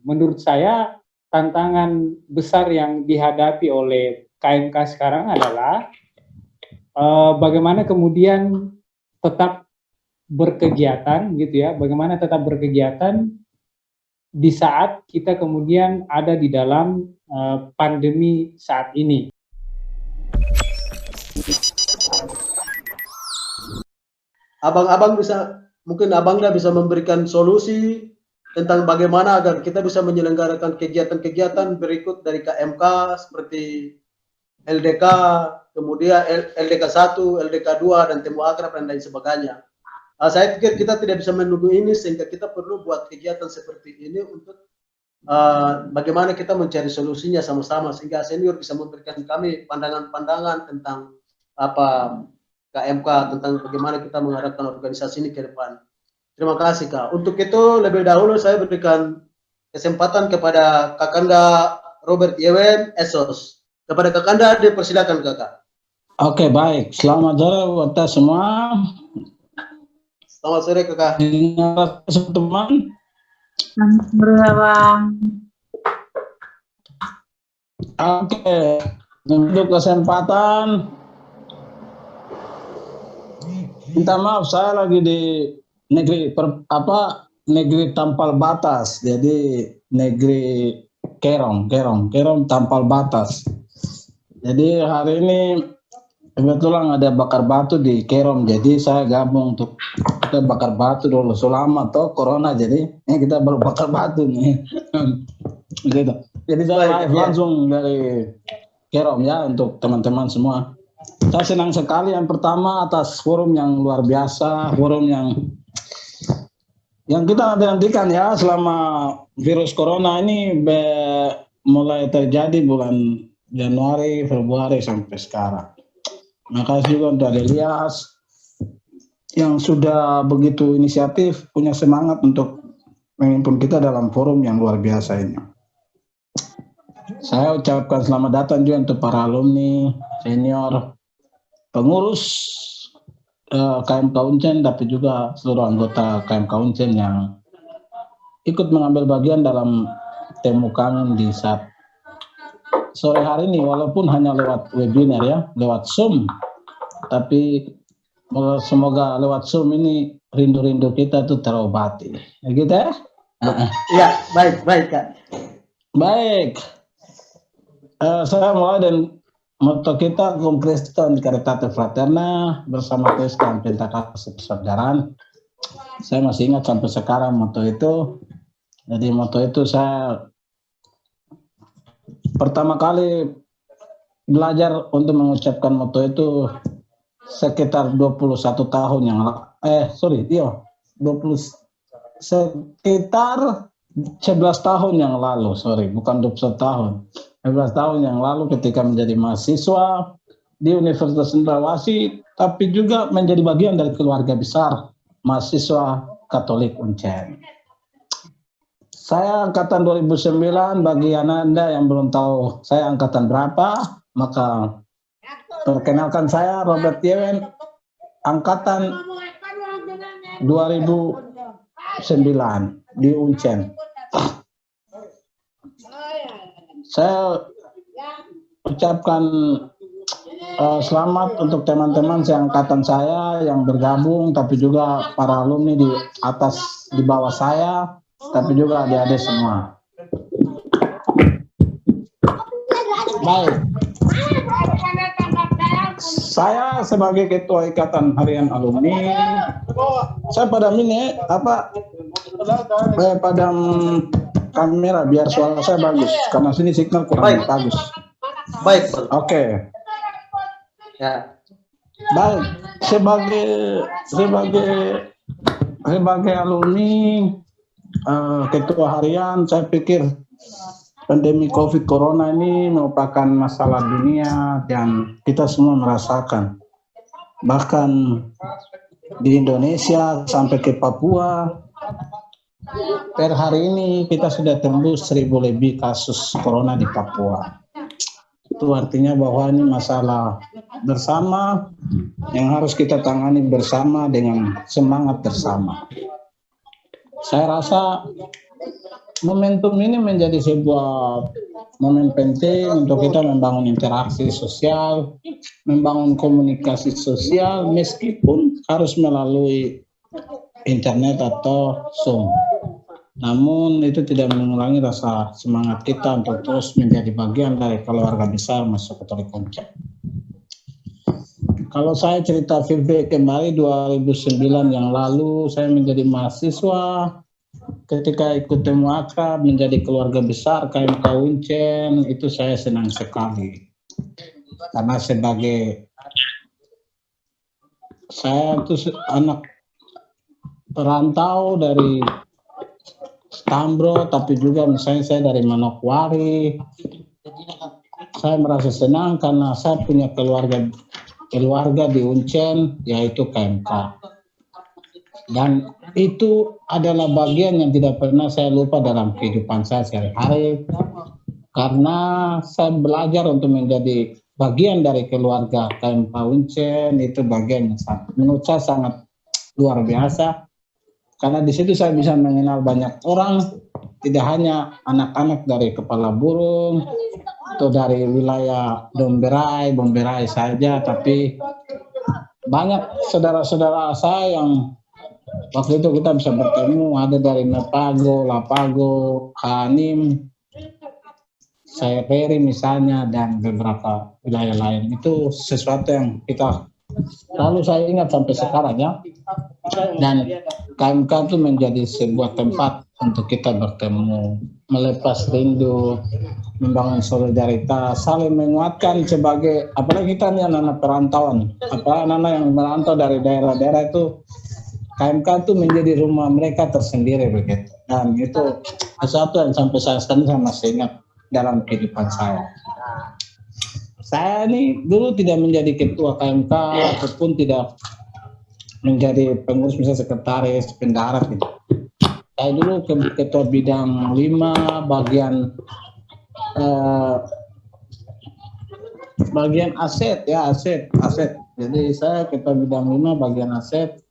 menurut saya tantangan besar yang dihadapi oleh KMK sekarang adalah bagaimana kemudian tetap berkegiatan gitu ya, bagaimana tetap berkegiatan di saat kita kemudian ada di dalam pandemi saat ini. Abang mungkin Abangda bisa memberikan solusi tentang bagaimana agar kita bisa menyelenggarakan kegiatan-kegiatan berikut dari KMK seperti LDK, kemudian LDK 1, LDK 2, dan temu akrab dan lain sebagainya. Saya pikir kita tidak bisa menunggu ini, sehingga kita perlu buat kegiatan seperti ini untuk bagaimana kita mencari solusinya sama-sama, sehingga senior bisa memberikan kami pandangan-pandangan tentang apa KMK, tentang bagaimana kita mengarahkan organisasi ini ke depan. Terima kasih, Kak. Untuk itu lebih dahulu saya berikan kesempatan kepada Kakanda Robert Yewen Esos. Kepada Kakanda dipersilakan, Kakak. Oke, baik. Selamat sore buat kita semua. Selamat sore, Kakak. Dengar teman. Selamat sore, Bang. Oke, untuk kesempatan. Minta maaf, saya lagi di negeri tampal batas, jadi negeri Kerong tampal batas. Jadi hari ini kebetulan ada bakar batu di Kerong, jadi saya gabung untuk kita bakar batu dulu. Selama toh corona, jadi kita baru bakar batu nih. Gitu. Jadi saya live langsung dari Kerong ya untuk teman-teman semua. Saya senang sekali yang pertama atas forum yang luar biasa, forum yang kita nantikan ya selama virus corona ini mulai terjadi bulan Januari, Februari sampai sekarang. Makasih juga untuk Elias yang sudah begitu inisiatif, punya semangat untuk memimpin kita dalam forum yang luar biasa ini. Saya ucapkan selamat datang juga untuk para alumni, senior, pengurus KMK Uncen, tapi juga seluruh anggota KMK Uncen yang ikut mengambil bagian dalam temu kami di saat sore hari ini, walaupun hanya lewat webinar ya, lewat Zoom, tapi semoga lewat Zoom ini rindu-rindu kita tuh terobati, ya gitu ya? Ya, baik Kak. Baik, saya mulai dan moto kita Cum Christo in Caritate Fraterna, bersama Kristus Cinta Kasih Persaudaraan. Saya masih ingat sampai sekarang moto itu. Jadi moto itu saya pertama kali belajar untuk mengucapkan moto itu sekitar 21 tahun yang sekitar 11 tahun yang lalu, bukan 21 tahun. 11 tahun yang lalu ketika menjadi mahasiswa di Universitas Cendrawasih, tapi juga menjadi bagian dari keluarga besar mahasiswa Katolik Uncen. Saya angkatan 2009, bagi Anda yang belum tahu saya angkatan berapa, maka perkenalkan saya Robert Yewen, angkatan 2009 di Uncen. Saya ucapkan selamat untuk teman-teman seangkatan saya yang bergabung, tapi juga para alumni di bawah saya, tapi juga adik-adik semua. Baik. Saya sebagai Ketua Ikatan Harian Alumni, saya padam kamera biar suara saya bagus, karena sini signal kurang bagus. Baik. Oke. Ya. Baik, sebagai alumni ketua harian, saya pikir pandemi COVID Corona ini merupakan masalah dunia dan kita semua merasakan. Bahkan di Indonesia sampai ke Papua, per hari ini kita sudah tembus 1.000 lebih kasus corona di Papua. Itu artinya bahwa ini masalah bersama yang harus kita tangani bersama dengan semangat bersama. Saya rasa momentum ini menjadi sebuah momen penting untuk kita membangun interaksi sosial, membangun komunikasi sosial meskipun harus melalui internet atau Zoom. Namun itu tidak mengurangi rasa semangat kita untuk terus menjadi bagian dari keluarga besar Masjid Katolik Uncen. Kalau saya cerita flashback kembali 2009 yang lalu, saya menjadi mahasiswa. Ketika ikut temu akrab menjadi keluarga besar KMK Uncen, itu saya senang sekali. Karena sebagai saya itu anak perantau dari Stambro, tapi juga misalnya saya dari Manokwari. Saya merasa senang karena saya punya keluarga di Uncen, yaitu KMK. Dan itu adalah bagian yang tidak pernah saya lupa dalam kehidupan saya sehari-hari. Karena saya belajar untuk menjadi bagian dari keluarga KMK Uncen, itu bagian yang menurut saya sangat luar biasa. Karena di situ saya bisa mengenal banyak orang, tidak hanya anak-anak dari Kepala Burung atau dari wilayah Bomberai saja, tapi banyak saudara-saudara saya yang waktu itu kita bisa bertemu, ada dari Nepago, Lapago, Hanim, saya Peri misalnya, dan beberapa wilayah lain. Itu sesuatu yang kita lalu saya ingat sampai sekarang ya. Dan KMK itu menjadi sebuah tempat untuk kita bertemu, melepas rindu, membangun solidaritas, saling menguatkan sebagai, apalagi kita ini anak-anak perantauan, anak-anak yang merantau dari daerah-daerah itu, KMK itu menjadi rumah mereka tersendiri begitu. Dan itu sesuatu yang sampai saat ini saya masih ingat dalam kehidupan saya. Saya ini dulu tidak menjadi ketua KMK ataupun tidak menjadi pengurus misalnya sekretaris, bendahara gitu. Saya dulu ketua bidang 5 bagian aset. Jadi saya ketua bidang 5 bagian aset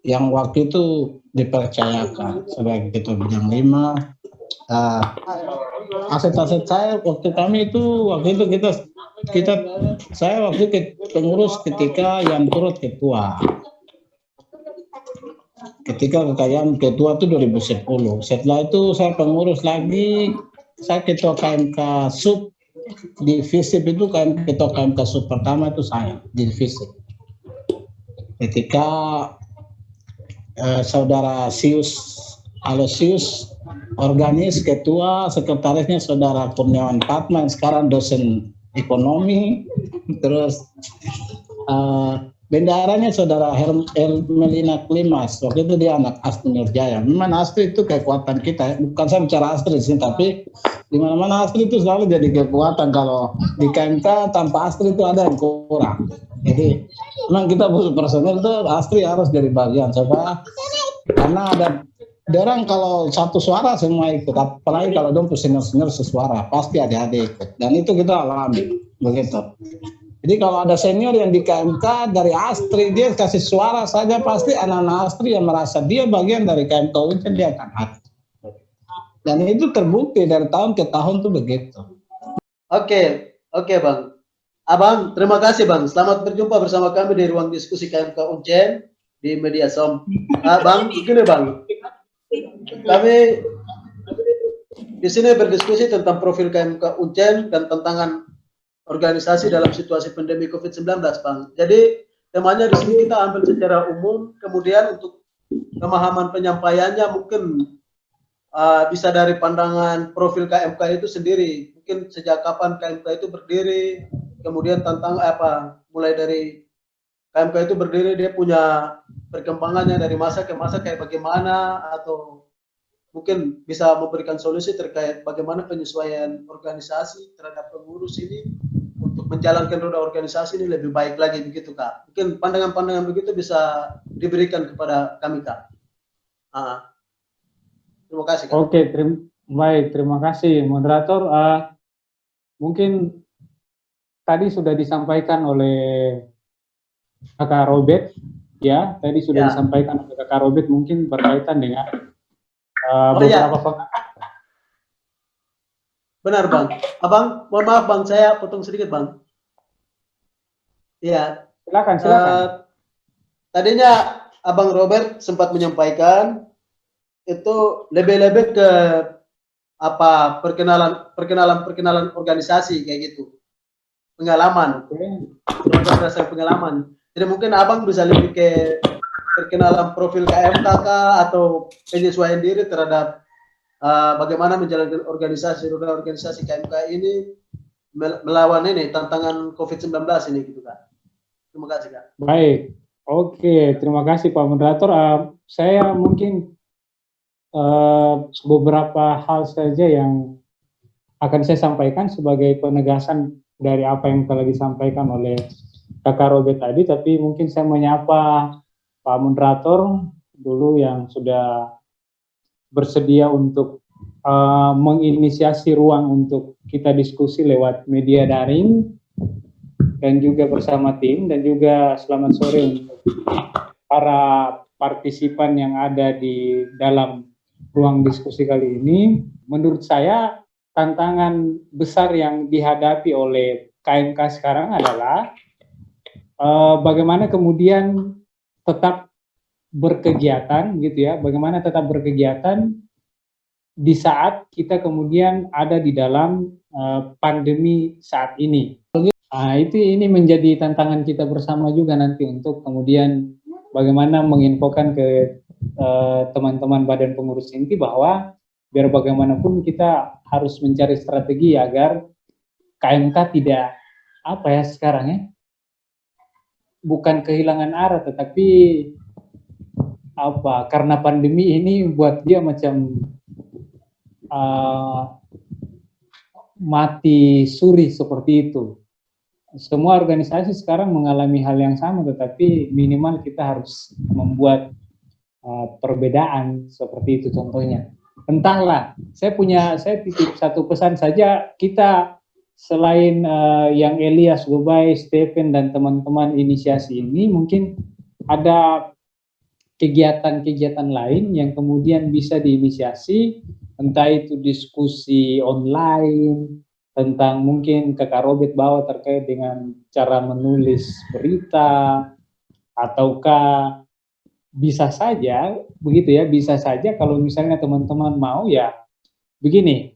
yang waktu itu dipercayakan sebagai ketua bidang 5. Aset-aset saya waktu itu saya waktu pengurus ketika yang turut ketua. Ketika kekayaan ketua itu 2010. Setelah itu saya pengurus lagi, saya ketua KMK Sub di FISIP itu, ketua KMK Sub pertama itu saya di FISIP. Ketika saudara Alosius organis ketua, sekretarisnya saudara Kurniawan Patman, sekarang dosen ekonomi, terus bendaharanya saudara Hermelina Klimas, waktu itu dia anak Astri Nurjaya. Memang Astri itu kekuatan kita, bukan saya bicara Astri di sini, tapi di mana-mana Astri itu selalu jadi kekuatan. Kalau di KMK tanpa Astri itu ada yang kurang. Jadi memang kita butuh personel itu, Astri harus jadi bagian. Karena ada orang kalau satu suara semua ikut, apalagi kalau dong senior-senior sesuara, pasti adik-adik ikut. Dan itu kita alami, begitu. Jadi kalau ada senior yang di KMK dari Astri, dia kasih suara saja, pasti anak-anak Astri yang merasa dia bagian dari KMK Uncen, dia akan hadir. Dan itu terbukti dari tahun ke tahun tuh begitu. Oke, Bang. Abang, terima kasih Bang. Selamat berjumpa bersama kami di ruang diskusi KMK Uncen di Media Som. Bang, begini Bang. Kami di sini berdiskusi tentang profil KMK Uncen dan tantangan organisasi dalam situasi pandemi COVID-19, Bang. Jadi temanya di sini kita ambil secara umum, kemudian untuk pemahaman penyampaiannya mungkin bisa dari pandangan profil KMK itu sendiri. Mungkin sejak kapan KMK itu berdiri, kemudian tentang mulai dari KMK itu berdiri, dia punya perkembangannya dari masa ke masa kayak bagaimana, atau mungkin bisa memberikan solusi terkait bagaimana penyesuaian organisasi terhadap pengurus ini untuk menjalankan roda organisasi ini lebih baik lagi, begitu Kak. Mungkin pandangan-pandangan begitu bisa diberikan kepada kami Kak. Terima kasih Kak. Oke, terima kasih moderator. Mungkin tadi sudah disampaikan oleh Kakak Robert, ya. Tadi sudah disampaikan oleh Kakak Robert, mungkin berkaitan dengan Oh iya, beberapa benar Bang. Abang, mohon maaf Bang, saya potong sedikit Bang. Iya, silakan silakan. tadinya Abang Robert sempat menyampaikan itu lebih-lebih ke apa perkenalan organisasi kayak gitu, pengalaman, Oke. berdasarkan pengalaman. Jadi mungkin Abang bisa lebih ke perkenalan profil KMK atau penyesuaian diri terhadap bagaimana menjalankan organisasi KMK ini melawan ini tantangan COVID-19 ini gitu kan. Terima kasih Kak. Baik, oke, terima kasih Pak Moderator. Saya mungkin beberapa hal saja yang akan saya sampaikan sebagai penegasan dari apa yang telah disampaikan oleh Kakak Robert tadi, tapi mungkin saya menyapa Pak Moderator dulu yang sudah bersedia untuk menginisiasi ruang untuk kita diskusi lewat media daring dan juga bersama tim, dan juga selamat sore untuk para partisipan yang ada di dalam ruang diskusi kali ini. Menurut saya tantangan besar yang dihadapi oleh KMK sekarang adalah bagaimana kemudian tetap berkegiatan gitu ya, bagaimana tetap berkegiatan di saat kita kemudian ada di dalam pandemi saat ini. Ini menjadi tantangan kita bersama juga nanti untuk kemudian bagaimana menginfokan ke teman-teman badan pengurus inti bahwa biar bagaimanapun kita harus mencari strategi agar KMK tidak apa ya sekarang ya, bukan kehilangan arah tetapi apa, karena pandemi ini buat dia macam mati suri seperti itu. Semua organisasi sekarang mengalami hal yang sama, tetapi minimal kita harus membuat perbedaan seperti itu contohnya. Entahlah, saya titip satu pesan saja, kita selain yang Elias, Gobay, Stephen dan teman-teman inisiasi ini, mungkin ada kegiatan-kegiatan lain yang kemudian bisa diinisiasi, entah itu diskusi online tentang mungkin Kakak Robert bawa terkait dengan cara menulis berita, ataukah bisa saja begitu ya, bisa saja kalau misalnya teman-teman mau ya begini,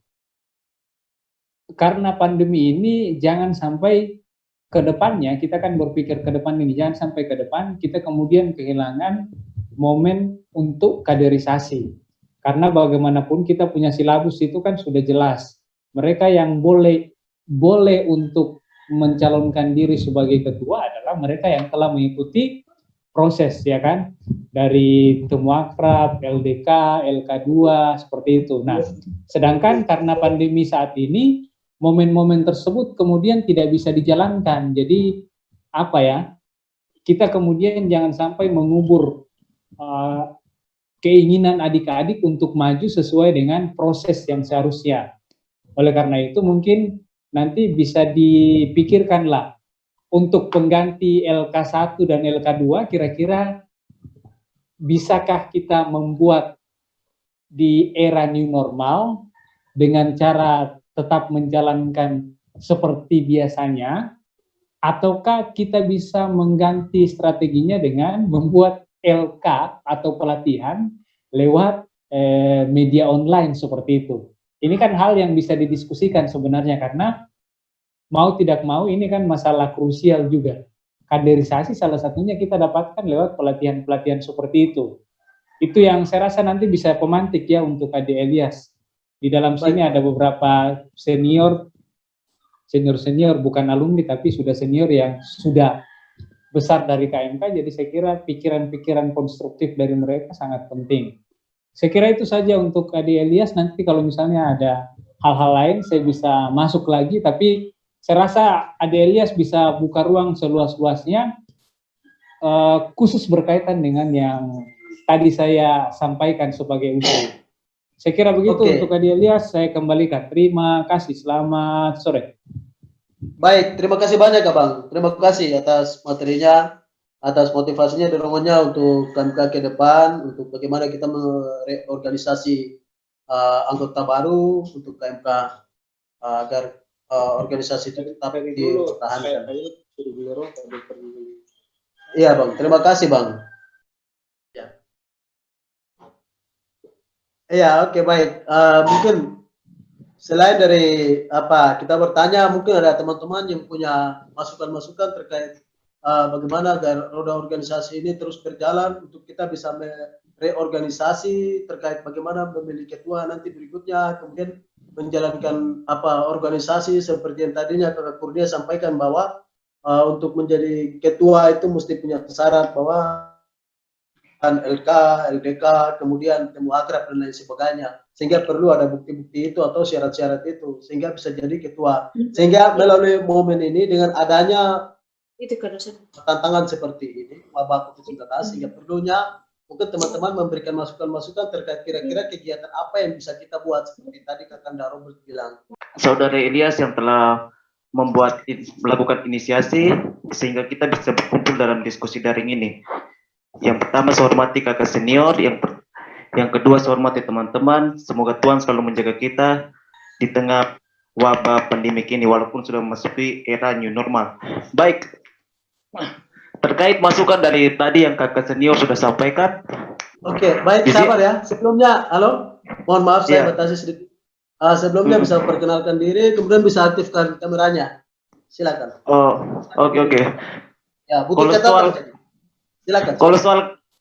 karena pandemi ini jangan sampai ke depannya, kita kan berpikir ke depan ini, jangan sampai ke depan kita kemudian kehilangan momen untuk kaderisasi, karena bagaimanapun kita punya silabus itu kan sudah jelas. Mereka yang boleh untuk mencalonkan diri sebagai ketua adalah mereka yang telah mengikuti proses ya kan, dari temu akrab, LDK, LK2 seperti itu. Nah, sedangkan karena pandemi saat ini momen-momen tersebut kemudian tidak bisa dijalankan. Jadi apa ya? Kita kemudian jangan sampai mengubur keinginan adik-adik untuk maju sesuai dengan proses yang seharusnya. Oleh karena itu mungkin nanti bisa dipikirkanlah untuk pengganti LK1 dan LK2 kira-kira bisakah kita membuat di era new normal dengan cara tetap menjalankan seperti biasanya, ataukah kita bisa mengganti strateginya dengan membuat LK atau pelatihan lewat media online seperti itu. Ini kan hal yang bisa didiskusikan sebenarnya, karena mau tidak mau ini kan masalah krusial juga. Kaderisasi salah satunya kita dapatkan lewat pelatihan-pelatihan seperti itu. Itu yang saya rasa nanti bisa pemantik ya untuk Ade Elias. Di dalam sini ada beberapa senior bukan alumni tapi sudah senior yang sudah besar dari KMK, jadi saya kira pikiran-pikiran konstruktif dari mereka sangat penting. Saya kira itu saja untuk Ade Elias. Nanti kalau misalnya ada hal-hal lain saya bisa masuk lagi, tapi saya rasa Ade Elias bisa buka ruang seluas-luasnya khusus berkaitan dengan yang tadi saya sampaikan sebagai usul. Saya kira begitu untuk Ade Elias. Saya kembalikan. Terima kasih. Selamat sore. Baik, terima kasih banyak Abang. Terima kasih atas materinya, atas motivasinya, dorongannya untuk KMK ke depan, untuk bagaimana kita mereorganisasi anggota baru untuk KMK agar organisasi itu tetap dipertahankan. Iya Bang, terima kasih Bang. Ya. Iya, oke baik. Mungkin selain dari apa kita bertanya, mungkin ada teman-teman yang punya masukan-masukan terkait bagaimana agar roda organisasi ini terus berjalan untuk kita bisa mereorganisasi terkait bagaimana memilih ketua nanti berikutnya, kemudian menjalankan apa organisasi seperti yang tadinya Kakak Kurnia sampaikan bahwa untuk menjadi ketua itu mesti punya syarat bahwa LK, LDK, kemudian temu akrab dan lain sebagainya. Sehingga perlu ada bukti-bukti itu atau syarat-syarat itu sehingga bisa jadi ketua. Sehingga melalui momen ini dengan adanya tantangan seperti ini, wabah COVID-19, sehingga perlunya mungkin teman-teman memberikan masukan-masukan terkait kira-kira kegiatan apa yang bisa kita buat seperti tadi Kakanda Robert bilang. Saudara Elias yang telah melakukan inisiasi sehingga kita bisa berkumpul dalam diskusi daring ini. Yang pertama saya hormati kakak senior, yang kedua saya hormati teman-teman. Semoga Tuhan selalu menjaga kita di tengah wabah pandemik ini walaupun sudah memasuki era new normal. Baik, terkait masukan dari tadi yang kakak senior sudah sampaikan. Oke, baik, sabar ya. Sebelumnya, halo, mohon maaf saya batasi sedikit. Sebelumnya bisa perkenalkan diri, kemudian bisa aktifkan kameranya. Silakan. Oh, oke. Ya, butuh kata. Silakan.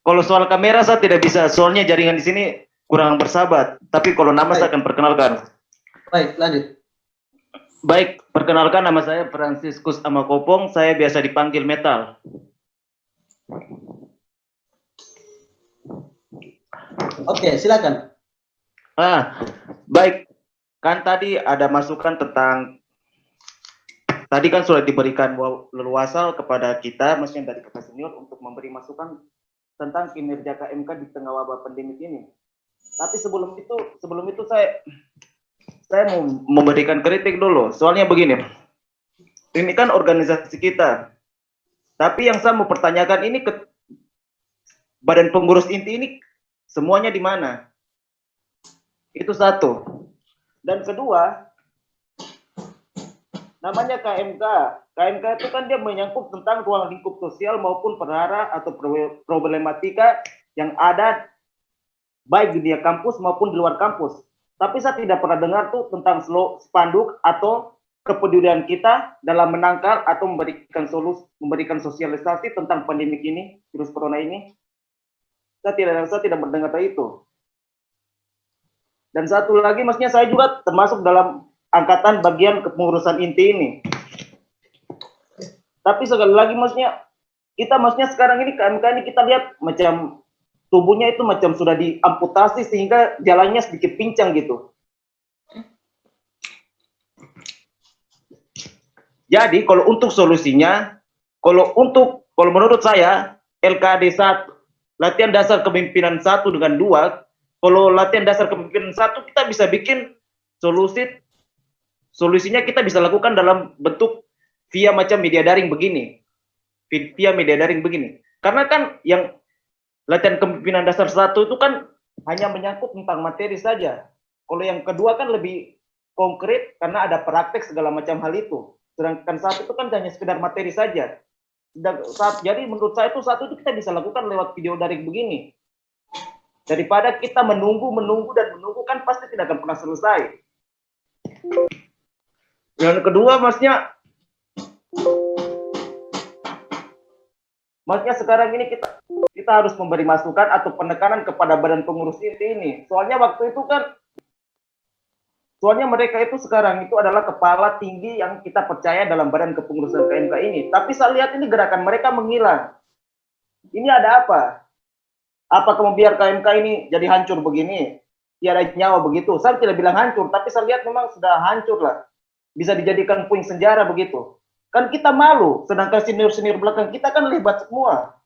Kalau soal kamera saya tidak bisa, soalnya jaringan di sini kurang bersahabat. Tapi kalau nama saya akan perkenalkan. Baik, lanjut. Baik, perkenalkan nama saya Franciscus Amakopong, saya biasa dipanggil Metal. Oke, silakan. Baik, kan tadi ada masukan tentang, tadi kan sudah diberikan leluasa kepada kita, maksudnya dari kakak senior untuk memberi masukan tentang kinerja KMK di tengah wabah pandemi ini. Tapi sebelum itu saya mau memberikan kritik dulu. Soalnya begini, ini kan organisasi kita. Tapi yang saya mau pertanyakan ini ke badan pengurus inti ini semuanya di mana? Itu satu. Dan kedua, namanya KMK. KMK itu kan dia menyangkut tentang ruang lingkup sosial maupun perkara atau problematika yang ada baik di dunia kampus maupun di luar kampus. Tapi saya tidak pernah dengar tuh tentang spanduk atau kepedulian kita dalam menangkal atau memberikan sosialisasi tentang pandemi ini, virus corona ini. Saya tidak mendengar itu. Dan satu lagi, maksudnya saya juga termasuk dalam angkatan bagian kepengurusan inti ini. Tapi sekali lagi, maksudnya sekarang ini KMK ini kita lihat macam tubuhnya itu macam sudah diamputasi sehingga jalannya sedikit pincang gitu. Jadi kalau untuk solusinya, kalau menurut saya LKD 1, latihan dasar kepemimpinan 1 dengan 2, kalau latihan dasar kepemimpinan 1 kita bisa bikin solusinya kita bisa lakukan dalam bentuk via macam media daring begini. Via media daring begini. Karena kan yang latihan kepemimpinan dasar 1 itu kan hanya menyangkut tentang materi saja. Kalau yang kedua kan lebih konkret karena ada praktek segala macam hal itu. Sedangkan 1 itu kan hanya sekedar materi saja. Jadi menurut saya itu 1 itu kita bisa lakukan lewat video daring begini. Daripada kita menunggu kan pasti tidak akan pernah selesai. Yang kedua maksudnya sekarang ini kita harus memberi masukan atau penekanan kepada badan pengurus inti ini. Soalnya mereka itu sekarang itu adalah kepala tinggi yang kita percaya dalam badan kepengurusan KMK ini. Tapi saya lihat ini gerakan mereka menghilang. Ini ada apa? Apa kamu biar KMK ini jadi hancur begini? Tiada nyawa begitu. Saya tidak bilang hancur, tapi saya lihat memang sudah hancur lah. Bisa dijadikan puing senjata begitu. Kan kita malu, sedangkan senior-senior belakang kita kan hebat semua.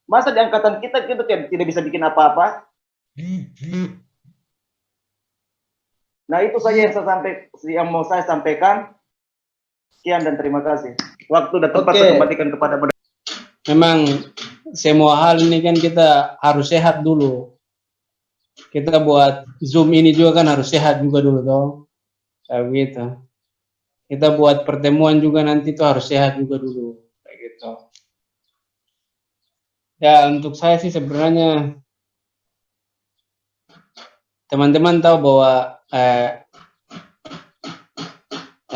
Masa di angkatan kita tidak bisa bikin apa-apa? Nah itu saja yang mau saya sampaikan. Sekian dan terima kasih. Waktu dan tempat saya kembalikan kepada memang semua hal ini kan kita harus sehat dulu. kita buat Zoom ini juga kan harus sehat juga dulu toh. Kayak gitu. Kita buat pertemuan juga nanti tuh harus sehat juga dulu. Kayak gitu. Ya, untuk saya sih sebenarnya teman-teman tahu bahwa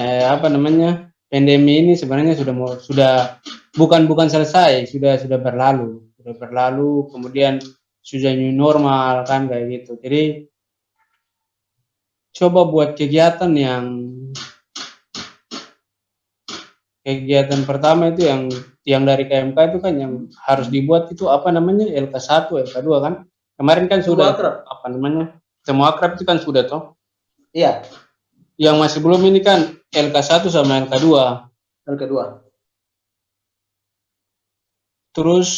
apa namanya, pandemi ini sebenarnya sudah bukan selesai, sudah berlalu, kemudian sudah new normal kan kayak gitu. Jadi coba buat kegiatan pertama itu yang dari KMK itu kan yang harus dibuat itu apa namanya, LK1, LK2 kan. Kemarin kan sudah apa namanya, temu akrab itu kan sudah toh. Iya. Yang masih belum ini kan LK1 sama LK2. LK2. Terus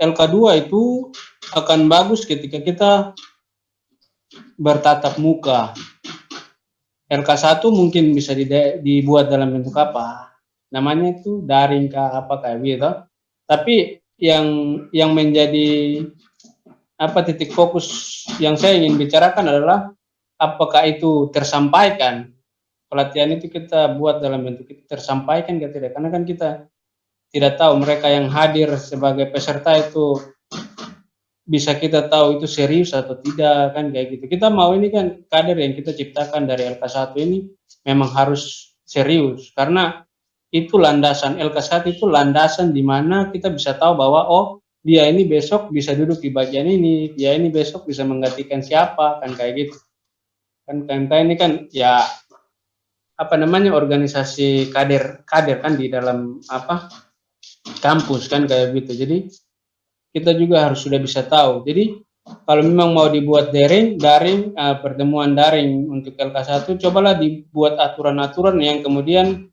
LK2 itu akan bagus ketika kita bertatap muka. LK1 mungkin bisa dibuat dalam bentuk apa? Namanya itu daring kah apa kayak gitu. Tapi yang menjadi apa titik fokus yang saya ingin bicarakan adalah apakah itu tersampaikan. Pelatihan itu kita buat dalam bentuk itu tersampaikan atau tidak? Karena kan kita tidak tahu mereka yang hadir sebagai peserta itu bisa kita tahu itu serius atau tidak kan kayak gitu. Kita mau ini kan kader yang kita ciptakan dari LK1 ini memang harus serius karena itu landasan LK1 itu landasan di mana kita bisa tahu bahwa oh dia ini besok bisa duduk di bagian ini, dia ini besok bisa menggantikan siapa kan kayak gitu. Kan KMK ini kan ya apa namanya organisasi kader kan di dalam apa kampus kan kayak gitu. Jadi kita juga harus sudah bisa tahu. Jadi kalau memang mau dibuat daring pertemuan daring untuk LK1, cobalah dibuat aturan-aturan yang kemudian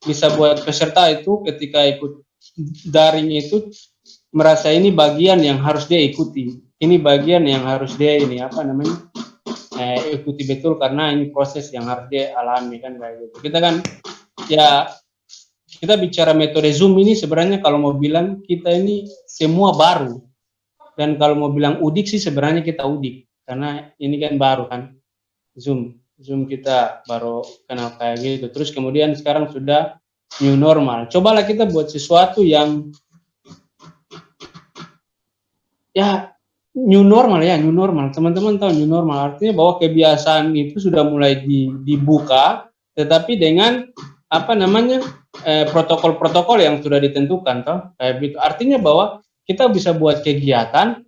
bisa buat peserta itu ketika ikut daring itu merasa ini bagian yang harus dia ikuti. Ini bagian yang harus dia ini apa namanya ikuti betul karena ini proses yang harus dia alami kan kayak gitu. Kita kan ya kita bicara metode Zoom ini sebenarnya kalau mau bilang kita ini semua baru. Dan kalau mau bilang udik sih sebenarnya kita udik. Karena ini kan baru kan. Zoom kita baru kenal kayak gitu. Terus kemudian sekarang sudah new normal. Cobalah kita buat sesuatu yang ya new normal ya, new normal. Teman-teman tahu new normal artinya bahwa kebiasaan itu sudah mulai dibuka tetapi dengan apa namanya protokol-protokol yang sudah ditentukan toh kayak gitu. Artinya bahwa kita bisa buat kegiatan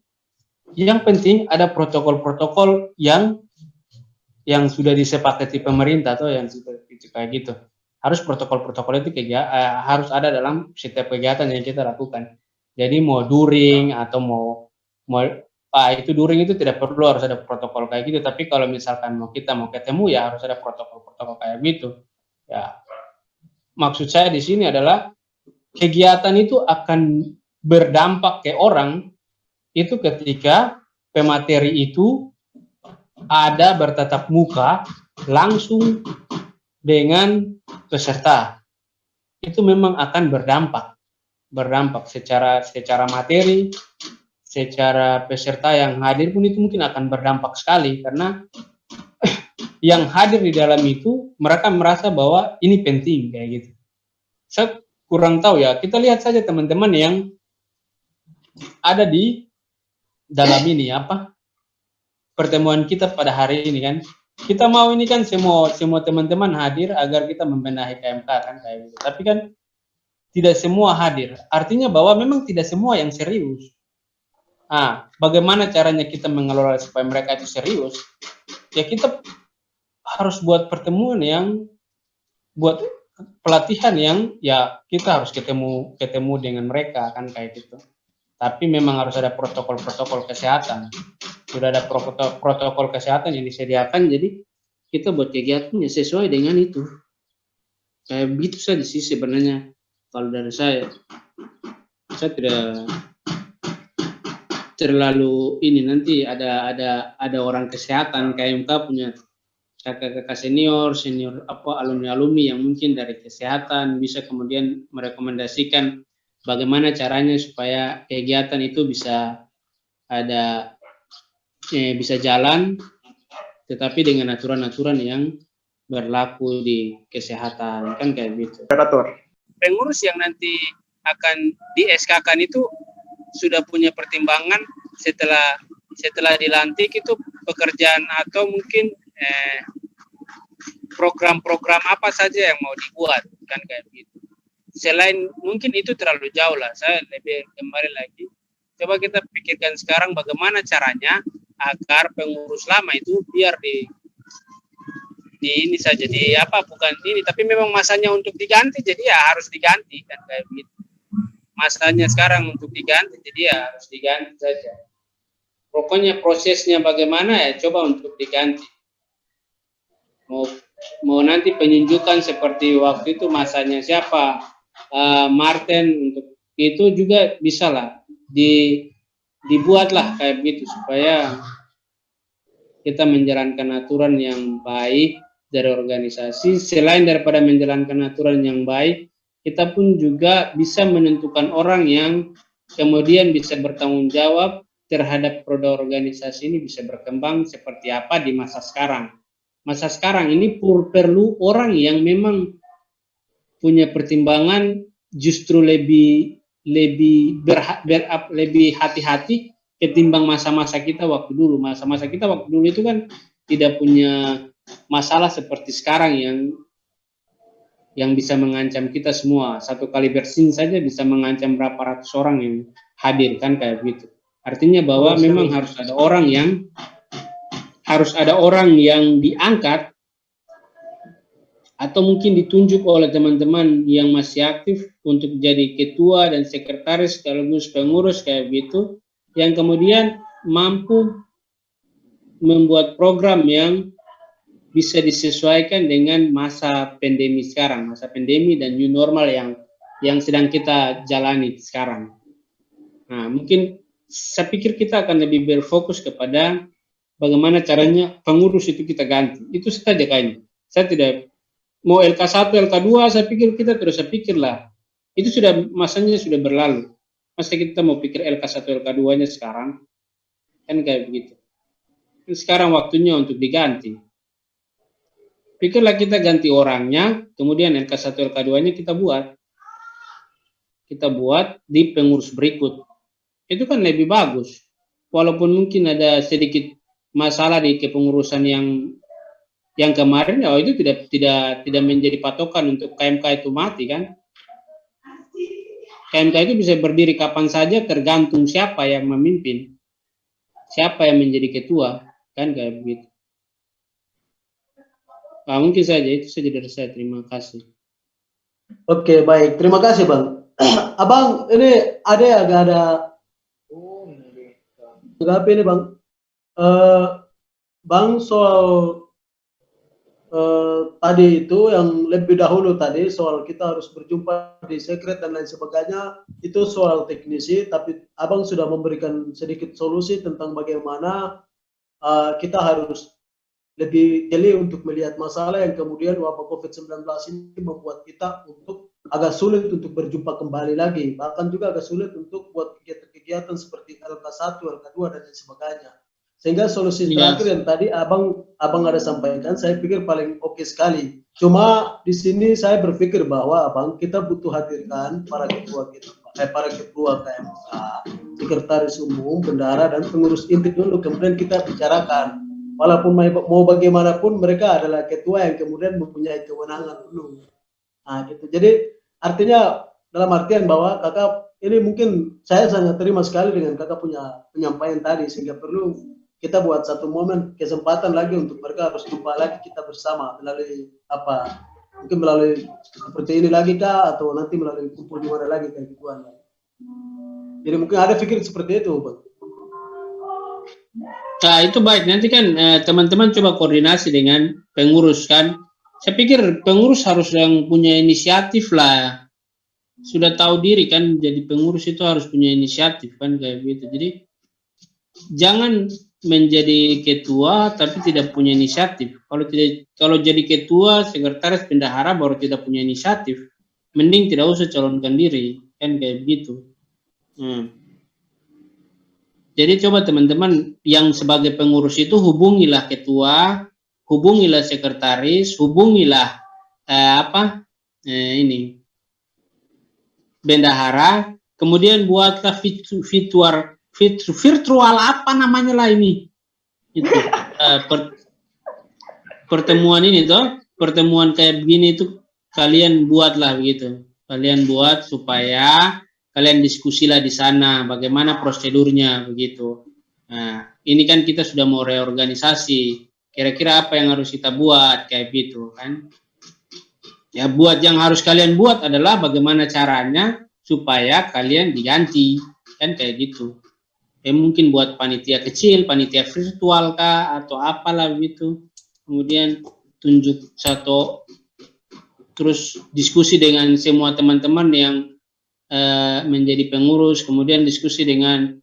yang penting ada protokol-protokol yang sudah disepakati pemerintah toh yang kayak gitu. Harus protokol-protokol itu harus ada dalam setiap kegiatan yang kita lakukan. Jadi mau during atau mau itu during itu tidak perlu harus ada protokol kayak gitu. Tapi kalau misalkan kita mau ketemu ya harus ada protokol-protokol kayak gitu. Ya. Maksud saya di sini adalah kegiatan itu akan berdampak ke orang itu ketika pemateri itu ada bertatap muka langsung dengan peserta. Itu memang akan berdampak secara materi, secara peserta yang hadir pun itu mungkin akan berdampak sekali karena yang hadir di dalam itu mereka merasa bahwa ini penting kayak gitu. Saya kurang tahu ya, kita lihat saja teman-teman yang ada di dalam ini apa pertemuan kita pada hari ini kan. Kita mau ini kan semua teman-teman hadir agar kita membenahi KMK kan kayak gitu. Tapi kan tidak semua hadir. Artinya bahwa memang tidak semua yang serius. Bagaimana caranya kita mengelola supaya mereka itu serius? Ya kita harus buat pertemuan buat pelatihan yang ya kita harus ketemu dengan mereka kan kayak gitu. Tapi memang harus ada protokol kesehatan. Sudah ada protokol kesehatan yang disediakan, jadi kita buat kegiatannya sesuai dengan itu. Kayak begitu saja sih sebenarnya kalau dari saya tidak terlalu ini nanti ada orang kesehatan KMK punya kakak-kakak senior apa alumni yang mungkin dari kesehatan bisa kemudian merekomendasikan bagaimana caranya supaya kegiatan itu bisa ada bisa jalan, tetapi dengan aturan-aturan yang berlaku di kesehatan, kan kayak gitu. Pengurus yang nanti akan di SK-kan itu sudah punya pertimbangan setelah dilantik itu pekerjaan atau mungkin program-program apa saja yang mau dibuat, kan kayak gitu. Selain mungkin itu terlalu jauh lah, saya lebih kembali lagi. Coba kita pikirkan sekarang bagaimana caranya agar pengurus lama itu biar di ini saja, di apa, bukan ini, tapi memang masanya untuk diganti, jadi ya harus diganti, kan kayak gitu. Masanya sekarang untuk diganti, jadi ya harus diganti saja. Pokoknya prosesnya bagaimana ya coba untuk diganti. Mau nanti penunjukan seperti waktu itu masanya siapa, Martin, untuk itu juga bisa lah dibuatlah kayak gitu supaya kita menjalankan aturan yang baik dari organisasi. Selain daripada menjalankan aturan yang baik, kita pun juga bisa menentukan orang yang kemudian bisa bertanggung jawab terhadap roda organisasi ini bisa berkembang seperti apa di masa sekarang. Masa sekarang ini perlu orang yang memang punya pertimbangan justru lebih hati-hati ketimbang masa-masa kita waktu dulu. Masa-masa kita waktu dulu itu kan tidak punya masalah seperti sekarang yang bisa mengancam kita semua. Satu kali bersin saja bisa mengancam berapa ratus orang yang hadir, kan kayak gitu. Artinya bahwa memang harus ada orang yang diangkat atau mungkin ditunjuk oleh teman-teman yang masih aktif untuk jadi ketua dan sekretaris sekaligus pengurus kayak gitu, yang kemudian mampu membuat program yang bisa disesuaikan dengan masa pandemi sekarang, masa pandemi dan new normal yang sedang kita jalani sekarang. Nah, mungkin saya pikir kita akan lebih berfokus kepada bagaimana caranya pengurus itu kita ganti. Itu saja kayaknya. Saya tidak mau LK1, LK2, saya pikir kita terus pikir lah. Itu sudah masanya sudah berlalu. Masa kita mau pikir LK1, LK2-nya sekarang? Kan kayak begitu. Sekarang waktunya untuk diganti. Pikirlah kita ganti orangnya, kemudian LK1, LK2-nya kita buat. Kita buat di pengurus berikut. Itu kan lebih bagus. Walaupun mungkin ada sedikit masalah di kepengurusan yang kemarin, ya itu tidak menjadi patokan untuk KMK itu mati, kan? KMK itu bisa berdiri kapan saja tergantung siapa yang memimpin, siapa yang menjadi ketua, kan kayak begitu. Nah, mungkin saja itu saja dari saya. Terima kasih. Oke, baik. Terima kasih, Bang. Abang, ini ada apa ini, Bang? Bang, soal tadi itu yang lebih dahulu tadi soal kita harus berjumpa di sekret dan lain sebagainya, itu soal teknisi, tapi Abang sudah memberikan sedikit solusi tentang bagaimana kita harus lebih jeli untuk melihat masalah yang kemudian wabah COVID-19 ini membuat kita agak sulit untuk berjumpa kembali lagi, bahkan juga agak sulit untuk buat kegiatan-kegiatan seperti LK1, LK2 dan lain sebagainya. Sehingga solusi terakhir yang tadi abang ada sampaikan, saya pikir paling oke sekali. Cuma di sini saya berpikir bahwa Abang, kita butuh hadirkan para ketua KMK, sekretaris umum, bendara dan pengurus inti dulu, kemudian kita bicarakan. Walaupun mau bagaimanapun mereka adalah ketua yang kemudian mempunyai kewenangan dulu. Nah, gitu. Jadi artinya dalam artian bahwa kakak ini mungkin saya sangat terima sekali dengan kakak punya penyampaian tadi, sehingga perlu kita buat satu momen kesempatan lagi untuk mereka harus jumpa lagi kita bersama melalui apa, mungkin melalui seperti ini lagi kah, atau nanti melalui kumpul di mana lagi kayak gituan. Jadi mungkin ada pikir seperti itu, Bang. Nah, itu baik. Nanti kan teman-teman coba koordinasi dengan pengurus, kan. Saya pikir pengurus harus yang punya inisiatif lah. Sudah tahu diri kan, jadi pengurus itu harus punya inisiatif, kan kayak gitu. Jadi jangan menjadi ketua tapi tidak punya inisiatif. Kalau jadi ketua, sekretaris, bendahara baru tidak punya inisiatif, mending tidak usah calonkan diri, kan kayak begitu. Jadi coba teman-teman yang sebagai pengurus itu hubungilah ketua, hubungilah sekretaris, hubungilah ini bendahara, kemudian buatlah virtual apa namanya lah ini, itu pertemuan ini toh, pertemuan kayak begini itu kalian buatlah begitu, kalian buat supaya kalian diskusilah di sana bagaimana prosedurnya begitu. Nah, ini kan kita sudah mau reorganisasi, kira-kira apa yang harus kita buat kayak gitu kan. Ya buat yang harus kalian buat adalah bagaimana caranya supaya kalian diganti kan kayak gitu. Mungkin buat panitia kecil, panitia virtual kah atau apalah begitu. Kemudian tunjuk satu, terus diskusi dengan semua teman-teman yang menjadi pengurus, kemudian diskusi dengan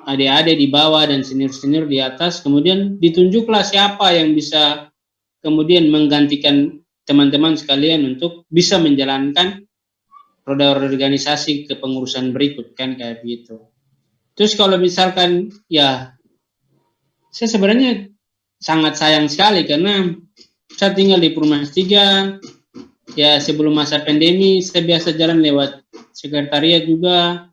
adik-adik di bawah dan senior-senior di atas, kemudian ditunjuklah siapa yang bisa kemudian menggantikan teman-teman sekalian untuk bisa menjalankan roda organisasi kepengurusan berikut kan kayak begitu. Terus kalau misalkan ya saya sebenarnya sangat sayang sekali karena saya tinggal di Perumnas 3. Ya sebelum masa pandemi saya biasa jalan lewat sekretariat juga.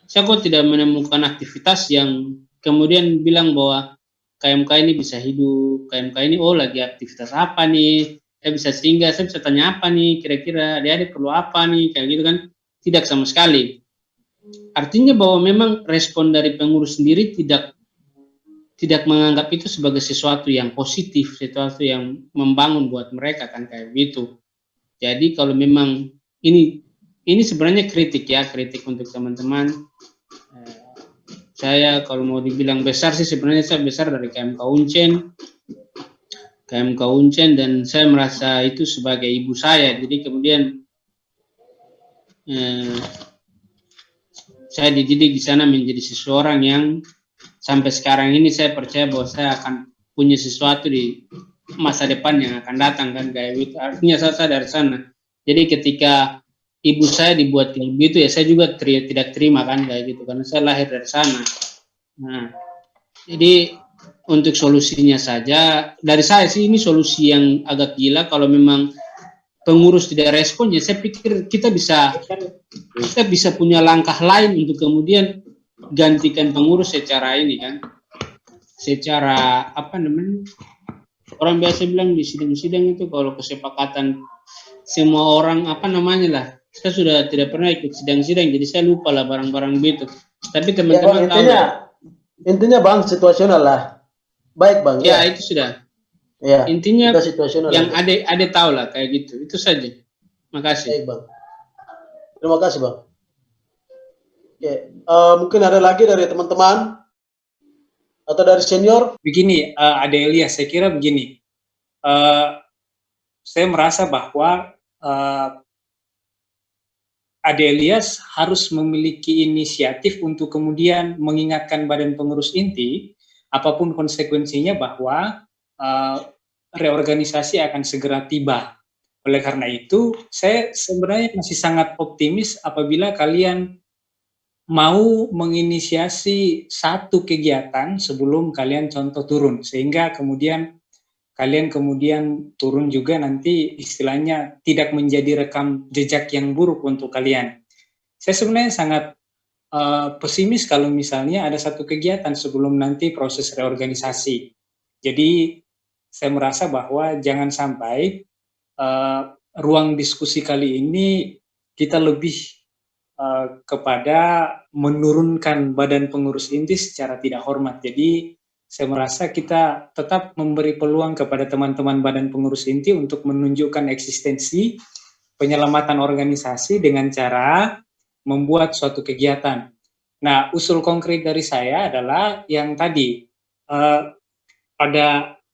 Saya kok tidak menemukan aktivitas yang kemudian bilang bahwa KMK ini bisa hidup, KMK ini oh lagi aktivitas apa nih, saya bisa singgah, saya bisa tanya apa nih, kira-kira adik-adik perlu apa nih, kayak gitu kan. Tidak sama sekali. Artinya bahwa memang respon dari pengurus sendiri tidak menganggap itu sebagai sesuatu yang positif, sesuatu yang membangun buat mereka kan kayak gitu. Jadi kalau memang ini sebenarnya kritik ya, kritik untuk teman-teman. Saya kalau mau dibilang besar sih sebenarnya saya besar dari KMK Uncen dan saya merasa itu sebagai ibu saya. Jadi kemudian saya dididik di sana menjadi seseorang yang sampai sekarang ini saya percaya bahwa saya akan punya sesuatu di masa depan yang akan datang kan kayak gitu. Artinya saya dari sana. Jadi ketika ibu saya dibuat kayak gitu ya saya juga tidak terima kan kayak gitu karena saya lahir dari sana. Nah, jadi untuk solusinya saja dari saya sih ini solusi yang agak gila. Kalau memang pengurus tidak respon ya saya pikir kita bisa punya langkah lain untuk kemudian gantikan pengurus secara ini kan, secara apa namanya, orang biasa bilang di sidang-sidang itu kalau kesepakatan semua orang apa namanya lah, saya sudah tidak pernah ikut sidang-sidang jadi saya lupa lah barang-barang begitu. Tapi teman-teman tahu intinya bang situasional lah, baik bang ya itu sudah ya, intinya situasional yang ada tahu lah kayak gitu, itu saja. Makasih. Baik bang, terima kasih bang. Oke, mungkin ada lagi dari teman-teman atau dari senior? Begini, Ade Elias, saya kira begini, saya merasa bahwa Ade Elias harus memiliki inisiatif untuk kemudian mengingatkan badan pengurus inti, apapun konsekuensinya bahwa reorganisasi akan segera tiba. Oleh karena itu, saya sebenarnya masih sangat optimis apabila kalian mau menginisiasi satu kegiatan sebelum kalian contoh turun, sehingga kemudian kalian kemudian turun juga nanti istilahnya tidak menjadi rekam jejak yang buruk untuk kalian. Saya sebenarnya sangat pesimis kalau misalnya ada satu kegiatan sebelum nanti proses reorganisasi. Jadi saya merasa bahwa jangan sampai ruang diskusi kali ini kita lebih kepada menurunkan badan pengurus inti secara tidak hormat. Jadi saya merasa kita tetap memberi peluang kepada teman-teman badan pengurus inti untuk menunjukkan eksistensi penyelamatan organisasi dengan cara membuat suatu kegiatan. Nah, usul konkret dari saya adalah yang tadi ada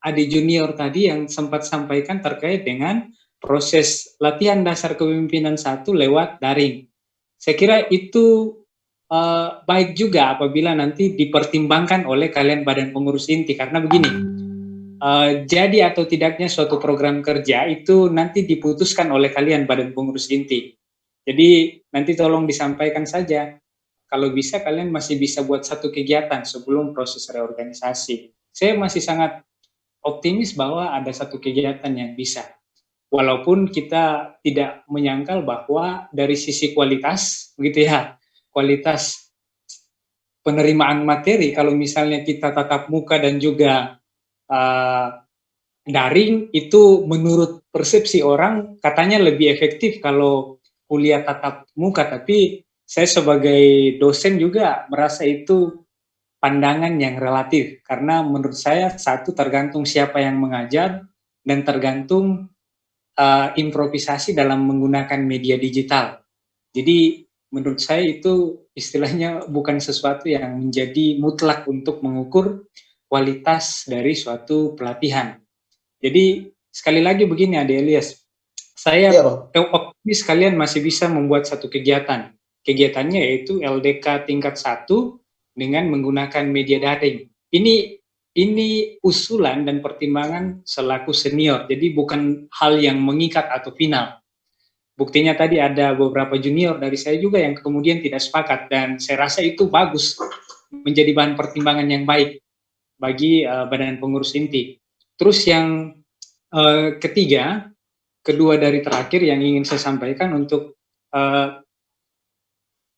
adik junior tadi yang sempat sampaikan terkait dengan proses latihan dasar kepemimpinan 1 lewat daring. Saya kira itu baik juga apabila nanti dipertimbangkan oleh kalian badan pengurus inti, karena begini, jadi atau tidaknya suatu program kerja itu nanti diputuskan oleh kalian badan pengurus inti. Jadi nanti tolong disampaikan saja kalau bisa kalian masih bisa buat satu kegiatan sebelum proses reorganisasi. Saya masih sangat optimis bahwa ada satu kegiatan yang bisa. Walaupun kita tidak menyangkal bahwa dari sisi kualitas, begitu ya, kualitas penerimaan materi, kalau misalnya kita tatap muka dan juga daring, itu menurut persepsi orang katanya lebih efektif kalau kuliah tatap muka, tapi saya sebagai dosen juga merasa itu pandangan yang relatif, karena menurut saya satu tergantung siapa yang mengajar dan tergantung improvisasi dalam menggunakan media digital. Jadi menurut saya itu istilahnya bukan sesuatu yang menjadi mutlak untuk mengukur kualitas dari suatu pelatihan. Jadi sekali lagi begini Ade Elias, saya optimis kalian masih bisa membuat satu kegiatan. Kegiatannya yaitu LDK tingkat 1 dengan menggunakan media daring. Ini usulan dan pertimbangan selaku senior, jadi bukan hal yang mengikat atau final. Buktinya tadi ada beberapa junior dari saya juga yang kemudian tidak sepakat, dan saya rasa itu bagus, menjadi bahan pertimbangan yang baik bagi badan pengurus inti. Terus yang kedua dari terakhir yang ingin saya sampaikan untuk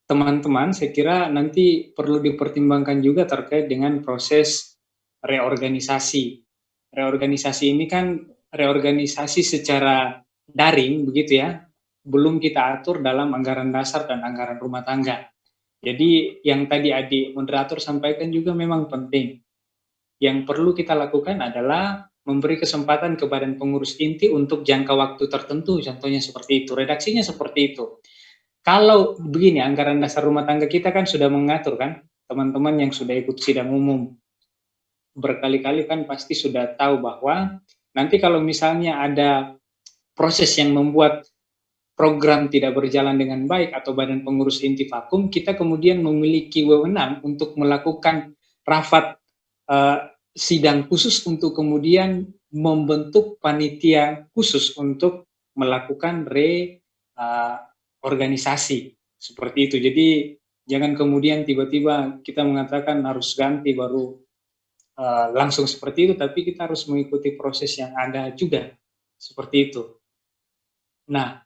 teman-teman, saya kira nanti perlu dipertimbangkan juga terkait dengan proses reorganisasi. Reorganisasi ini kan reorganisasi secara daring begitu ya, belum kita atur dalam anggaran dasar dan anggaran rumah tangga. Jadi yang tadi adik moderator sampaikan juga memang penting. Yang perlu kita lakukan adalah memberi kesempatan ke badan pengurus inti untuk jangka waktu tertentu, contohnya seperti itu, redaksinya seperti itu. Kalau begini, anggaran dasar rumah tangga kita kan sudah mengatur kan, teman-teman yang sudah ikut sidang umum berkali-kali kan pasti sudah tahu bahwa nanti kalau misalnya ada proses yang membuat program tidak berjalan dengan baik atau badan pengurus inti vakum, kita kemudian memiliki wewenang untuk melakukan rapat sidang khusus untuk kemudian membentuk panitia khusus untuk melakukan reorganisasi seperti itu. Jadi jangan kemudian tiba-tiba kita mengatakan harus ganti baru langsung seperti itu, tapi kita harus mengikuti proses yang ada juga seperti itu. Nah,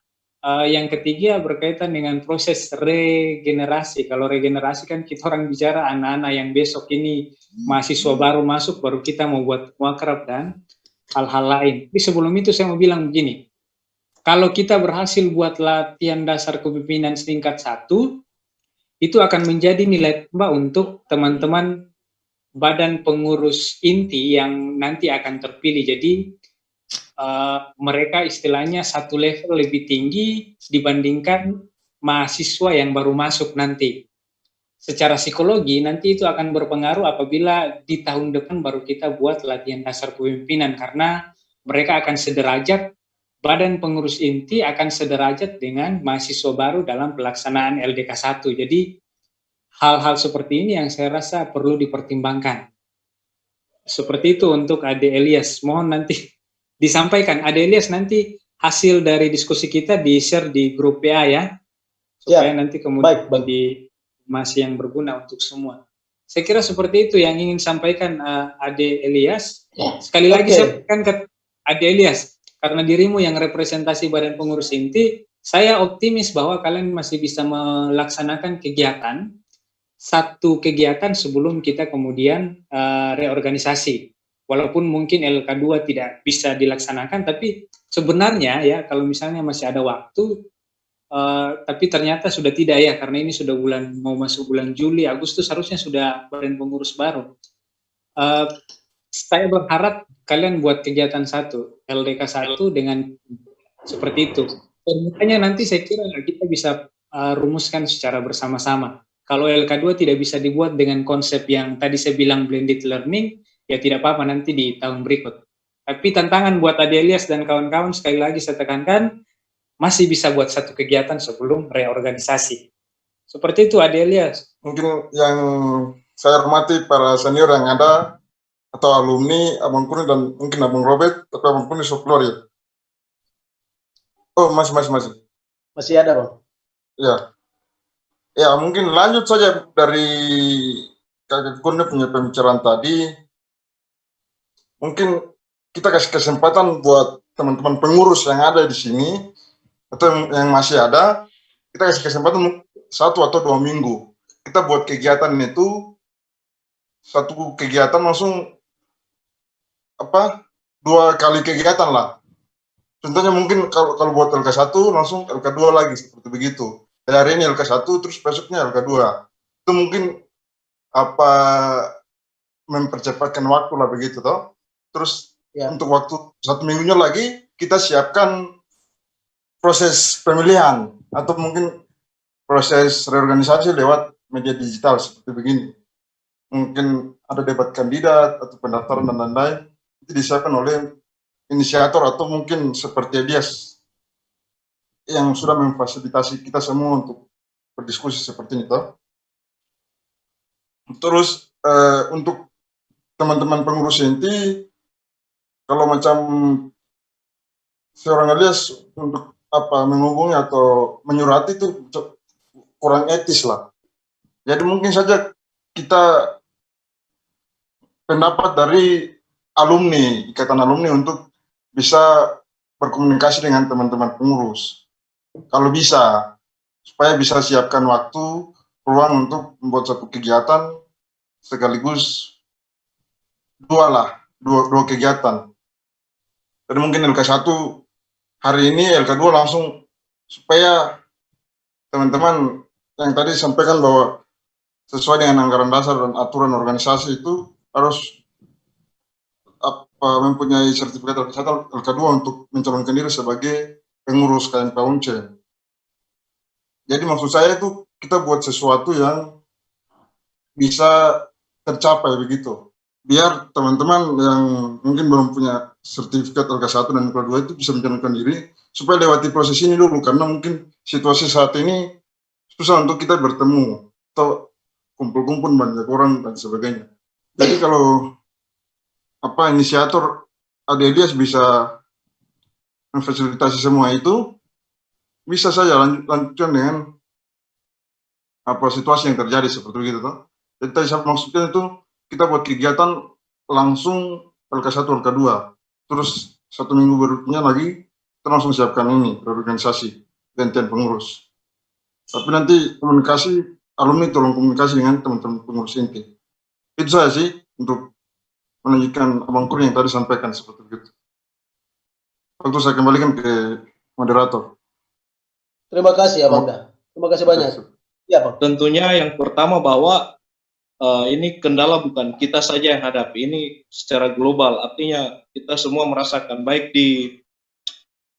yang ketiga berkaitan dengan proses regenerasi. Kalau regenerasi kan kita orang bicara anak-anak yang besok ini mahasiswa baru masuk, baru kita mau buat muakrab dan hal-hal lain. Tapi sebelum itu saya mau bilang begini, kalau kita berhasil buat latihan dasar kepemimpinan tingkat 1, itu akan menjadi nilai tambah untuk teman-teman badan pengurus inti yang nanti akan terpilih. Jadi mereka istilahnya satu level lebih tinggi dibandingkan mahasiswa yang baru masuk nanti. Secara psikologi nanti itu akan berpengaruh apabila di tahun depan baru kita buat latihan dasar kepemimpinan, karena mereka akan sederajat, badan pengurus inti akan sederajat dengan mahasiswa baru dalam pelaksanaan LDK 1. Jadi hal-hal seperti ini yang saya rasa perlu dipertimbangkan. Seperti itu untuk Ade Elias. Mohon nanti disampaikan Ade Elias, nanti hasil dari diskusi kita di-share di grup PA ya. Supaya nanti kemudian masih yang berguna untuk semua. Saya kira seperti itu yang ingin sampaikan Ade Elias. Sekali lagi saya sampaikan ke Ade Elias, karena dirimu yang representasi badan pengurus inti, saya optimis bahwa kalian masih bisa melaksanakan satu kegiatan sebelum kita kemudian reorganisasi. Walaupun mungkin LK2 tidak bisa dilaksanakan, tapi sebenarnya ya kalau misalnya masih ada waktu, tapi ternyata sudah tidak ya, karena ini sudah mau masuk bulan Juli, Agustus harusnya sudah badan pengurus baru. Saya berharap kalian buat kegiatan LDK 1 dengan seperti itu. Makanya nanti saya kira kita bisa rumuskan secara bersama-sama. Kalau LK2 tidak bisa dibuat dengan konsep yang tadi saya bilang blended learning, ya tidak apa-apa nanti di tahun berikut. Tapi tantangan buat Ade Elias dan kawan-kawan, sekali lagi saya tekankan, masih bisa buat satu kegiatan sebelum reorganisasi. Seperti itu Ade Elias. Mungkin yang saya hormati para senior yang ada, atau alumni, Abang Kuni dan mungkin Abang Robert, tapi Abang Kuni sudah keluar ya? Oh, masih. Masih ada, Bang. Ya. Ya, mungkin lanjut saja dari Kakak Kurnia punya pembicaraan tadi. Mungkin kita kasih kesempatan buat teman-teman pengurus yang ada di sini atau yang masih ada, kita kasih kesempatan 1 atau 2 minggu. Kita buat kegiatan itu, satu kegiatan langsung 2 kali kegiatan lah. Contohnya mungkin kalau buat LK1 langsung LK2 lagi seperti begitu. Hari ini LK1 terus besoknya LK2. Itu mungkin mempercepatkan waktu lah begitu toh. Terus untuk waktu 1 minggunya lagi kita siapkan proses pemilihan atau mungkin proses reorganisasi lewat media digital seperti begini. Mungkin ada debat kandidat atau pendaftaran dan lain-lain, itu disiapkan oleh inisiator atau mungkin seperti Dias yang sudah memfasilitasi kita semua untuk berdiskusi seperti ini toh. Terus untuk teman-teman pengurus inti, kalau macam seorang alias untuk menghubungi atau menyurati itu kurang etis lah. Jadi mungkin saja kita pendapat dari alumni, ikatan alumni untuk bisa berkomunikasi dengan teman-teman pengurus. Kalau bisa, supaya bisa siapkan waktu, peluang untuk membuat satu kegiatan sekaligus dua kegiatan. Jadi mungkin LK1 hari ini, LK2 langsung, supaya teman-teman yang tadi sampaikan bahwa sesuai dengan anggaran dasar dan aturan organisasi itu harus mempunyai sertifikat kesehatan LK2 untuk mencalonkan diri sebagai pengurus KMK Uncen. Jadi maksud saya itu kita buat sesuatu yang bisa tercapai begitu. Biar teman-teman yang mungkin belum punya sertifikat LK1 dan LK2 itu bisa mencalonkan diri supaya lewati proses ini dulu, karena mungkin situasi saat ini susah untuk kita bertemu atau kumpul-kumpul banyak orang dan sebagainya. Jadi kalau inisiator Adelias bisa memfasilitasi semua itu, bisa saja lanjutkan dengan situasi yang terjadi seperti itu toh. Jadi tadi saya maksudnya itu kita buat kegiatan langsung LK1 LK2, terus 1 minggu berikutnya lagi kita langsung siapkan ini organisasi gantian pengurus. Tapi nanti komunikasi alumni tolong komunikasi dengan teman-teman pengurus inti. Itu saya sih untuk melanjutkan Abang Kur yang tadi sampaikan seperti itu. Waktu saya kembalikan ke moderator. Terima kasih Abang Da. Terima kasih banyak. Ya, Bang. Tentunya yang pertama bahwa ini kendala bukan kita saja yang hadapi, ini secara global, artinya kita semua merasakan, baik di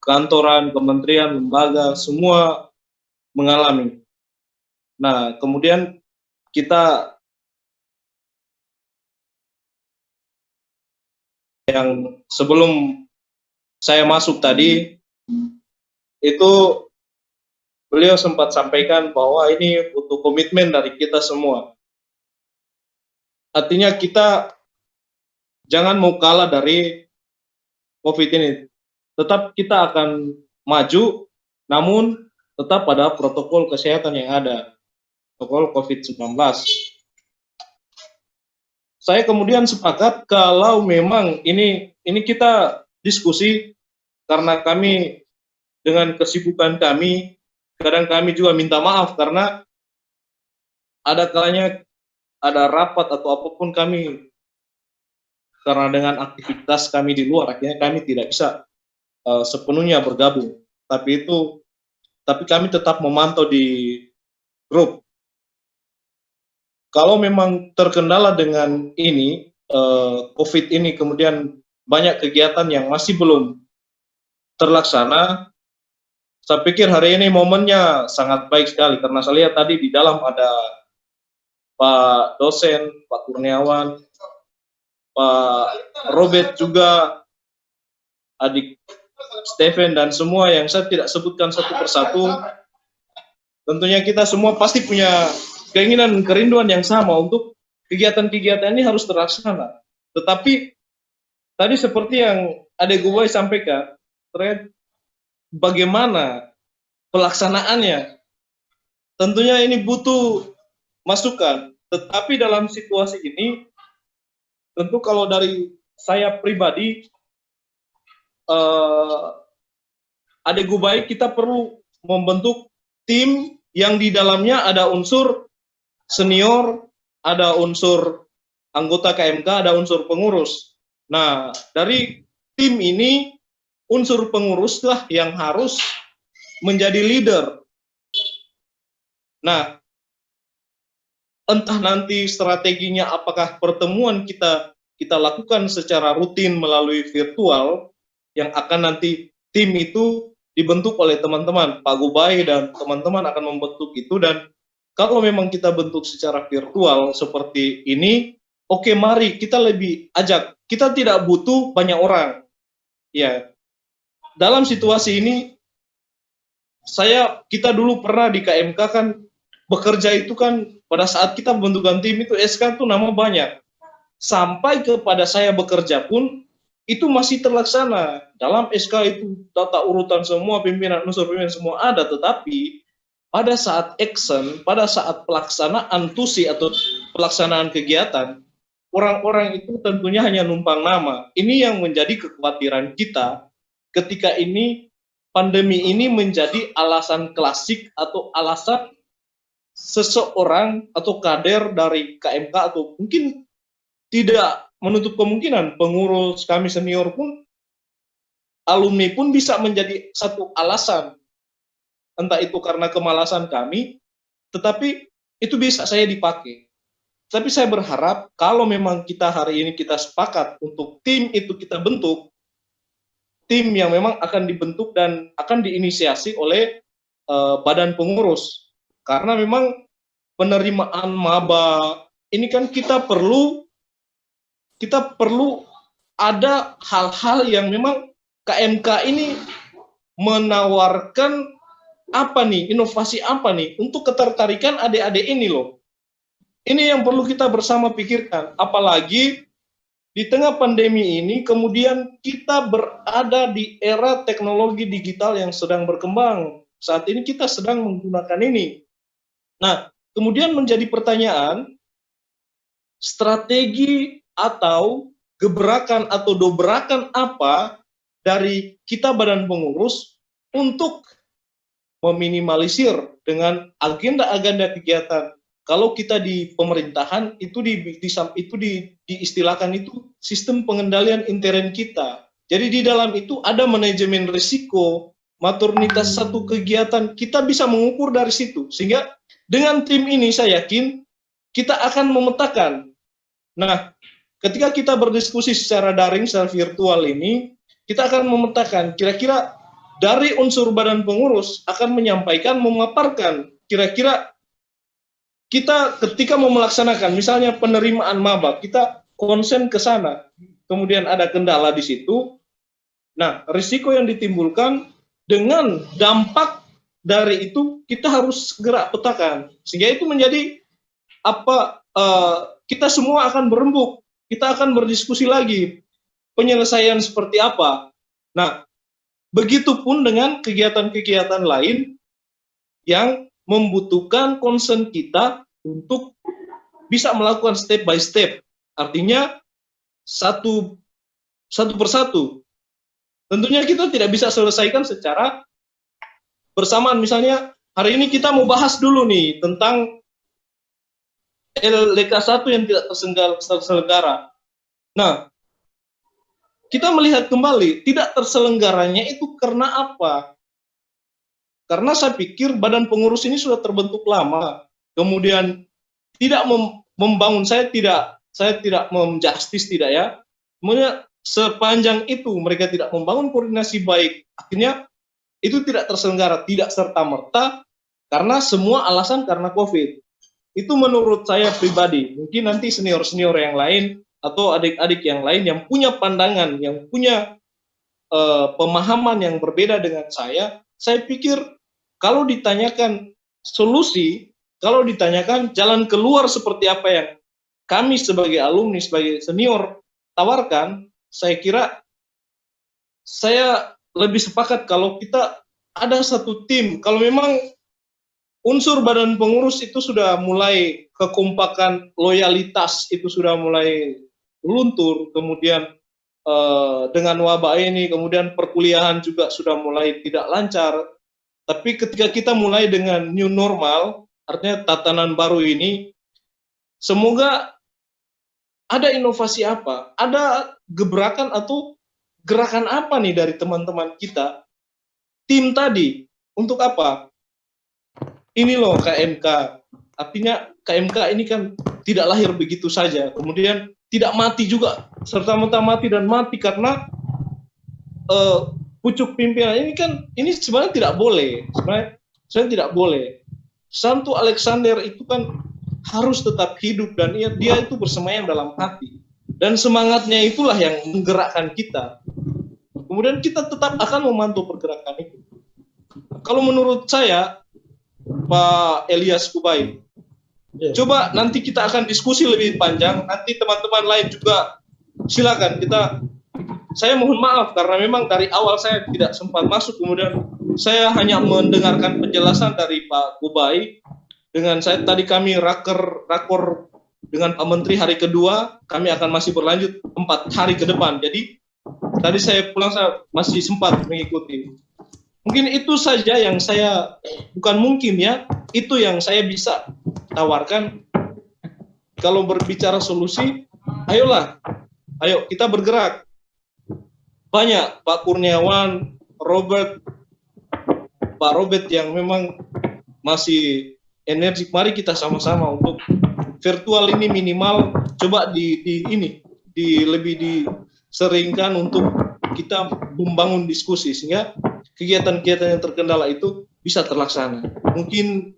kantoran, kementerian, lembaga, semua mengalami. Nah, kemudian kita yang sebelum saya masuk tadi, itu beliau sempat sampaikan bahwa ini butuh komitmen dari kita semua. Artinya kita jangan mau kalah dari COVID ini. Tetap kita akan maju, namun tetap pada protokol kesehatan yang ada, protokol COVID-19. Saya kemudian sepakat kalau memang ini kita diskusi karena kami dengan kesibukan kami, kadang kami juga minta maaf karena ada kalanya ada rapat atau apapun kami, karena dengan aktivitas kami di luar akhirnya kami tidak bisa sepenuhnya bergabung. Tapi kami tetap memantau di grup. Kalau memang terkendala dengan ini COVID ini, kemudian banyak kegiatan yang masih belum terlaksana, saya pikir hari ini momennya sangat baik sekali karena saya lihat tadi di dalam ada Pak dosen, Pak Kurniawan, Pak Robert juga, adik Stephen dan semua yang saya tidak sebutkan satu persatu. Tentunya kita semua pasti punya keinginan dan kerinduan yang sama untuk kegiatan-kegiatan ini harus terlaksana. Tetapi tadi seperti yang adik gue sampaikan, terkait bagaimana pelaksanaannya. tentunya ini butuh masukan. Tetapi dalam situasi ini, tentu kalau dari saya pribadi, adegu baik kita perlu membentuk tim yang di dalamnya ada unsur senior, ada unsur anggota KMK, ada unsur pengurus. Nah, dari tim ini, unsur penguruslah yang harus menjadi leader. Nah, entah nanti strateginya apakah pertemuan kita lakukan secara rutin melalui virtual, yang akan nanti tim itu dibentuk oleh teman-teman, Pak Gubay dan teman-teman akan membentuk itu. Dan kalau memang kita bentuk secara virtual seperti ini, oke, mari kita lebih ajak. Kita tidak butuh banyak orang. Ya, dalam situasi ini, kita dulu pernah di KMK kan bekerja itu kan pada saat kita membentukkan tim itu SK itu nama banyak. Sampai kepada saya bekerja pun itu masih terlaksana. Dalam SK itu tata urutan semua, pimpinan, unsur pimpinan semua ada, tetapi pada saat action, pada saat pelaksanaan tusi atau pelaksanaan kegiatan, orang-orang itu tentunya hanya numpang nama. Ini yang menjadi kekhawatiran kita ketika ini pandemi ini menjadi alasan klasik atau alasan seseorang atau kader dari KMK atau mungkin tidak menutup kemungkinan pengurus kami senior pun, alumni pun bisa menjadi satu alasan. Entah itu karena kemalasan kami, tetapi itu bisa saya dipakai. Tapi saya berharap kalau memang kita hari ini kita sepakat untuk tim itu kita bentuk, tim yang memang akan dibentuk dan akan diinisiasi oleh badan pengurus. Karena memang penerimaan maba ini kan kita perlu ada hal-hal yang memang KMK ini menawarkan apa nih, inovasi apa nih untuk ketertarikan adik-adik ini loh. Ini yang perlu kita bersama pikirkan, apalagi di tengah pandemi ini kemudian kita berada di era teknologi digital yang sedang berkembang. Saat ini kita sedang menggunakan ini. Nah, kemudian menjadi pertanyaan, strategi atau gebrakan atau dobrakan apa dari kita badan pengurus untuk meminimalisir dengan agenda-agenda kegiatan. Kalau kita di pemerintahan itu diistilahkan itu sistem pengendalian intern kita. Jadi di dalam itu ada manajemen risiko, maturnitas satu kegiatan, kita bisa mengukur dari situ. Sehingga dengan tim ini saya yakin kita akan memetakan. Nah, ketika kita berdiskusi secara daring, secara virtual ini, kita akan memetakan kira-kira dari unsur badan pengurus akan menyampaikan, memaparkan kira-kira kita ketika mau melaksanakan misalnya penerimaan maba, kita konsen ke sana, kemudian ada kendala di situ. Nah, risiko yang ditimbulkan dengan dampak dari itu kita harus segera petakan, sehingga itu menjadi apa, kita semua akan berembuk, kita akan berdiskusi lagi penyelesaian seperti apa. Nah, begitupun dengan kegiatan-kegiatan lain yang membutuhkan concern kita untuk bisa melakukan step by step. Artinya satu persatu. Tentunya kita tidak bisa selesaikan secara bersamaan. Misalnya hari ini kita mau bahas dulu nih tentang LK 1 yang tidak terselenggara. Nah, kita melihat kembali tidak terselenggaranya itu karena apa? Karena saya pikir badan pengurus ini sudah terbentuk lama, kemudian tidak membangun, saya tidak menjustis, tidak ya. Kemudian sepanjang itu mereka tidak membangun koordinasi baik, akhirnya itu tidak terselenggara, tidak serta-merta karena semua alasan karena COVID. Itu menurut saya pribadi. Mungkin nanti senior-senior yang lain atau adik-adik yang lain yang punya pandangan, yang punya pemahaman yang berbeda dengan saya pikir kalau ditanyakan solusi, kalau ditanyakan jalan keluar seperti apa yang kami sebagai alumni, sebagai senior tawarkan, saya kira saya lebih sepakat kalau kita ada satu tim. Kalau memang unsur badan pengurus itu sudah mulai kekompakan, loyalitas itu sudah mulai luntur, kemudian dengan wabah ini, kemudian perkuliahan juga sudah mulai tidak lancar. Tapi ketika kita mulai dengan new normal, artinya tatanan baru ini, semoga ada inovasi apa, ada gebrakan atau gerakan apa nih dari teman-teman kita, tim tadi, untuk apa? Ini loh KMK, artinya KMK ini kan tidak lahir begitu saja, kemudian tidak mati juga, serta-merta mati dan mati karena pucuk pimpinan ini kan, ini sebenarnya tidak boleh, sebenarnya tidak boleh. Santo Alexander itu kan harus tetap hidup dan dia itu bersemayam dalam hati, dan semangatnya itulah yang menggerakkan kita. Kemudian kita tetap akan memantau pergerakan itu. Kalau menurut saya, Pak Elias Kubai, coba nanti kita akan diskusi lebih panjang, nanti teman-teman lain juga silakan saya mohon maaf karena memang dari awal saya tidak sempat masuk, kemudian saya hanya mendengarkan penjelasan dari Pak Kubai. Dengan saya tadi kami rakor dengan Pak Menteri hari kedua, kami akan masih berlanjut 4 hari ke depan. Jadi tadi saya pulang saya masih sempat mengikuti. Mungkin itu saja yang saya, bukan mungkin ya, itu yang saya bisa tawarkan. Kalau berbicara solusi, ayo kita bergerak. Banyak Pak Kurniawan, Pak Robert yang memang masih energik. Mari kita sama-sama untuk virtual ini minimal coba lebih diseringkan untuk kita membangun diskusi sehingga kegiatan-kegiatan yang terkendala itu bisa terlaksana. Mungkin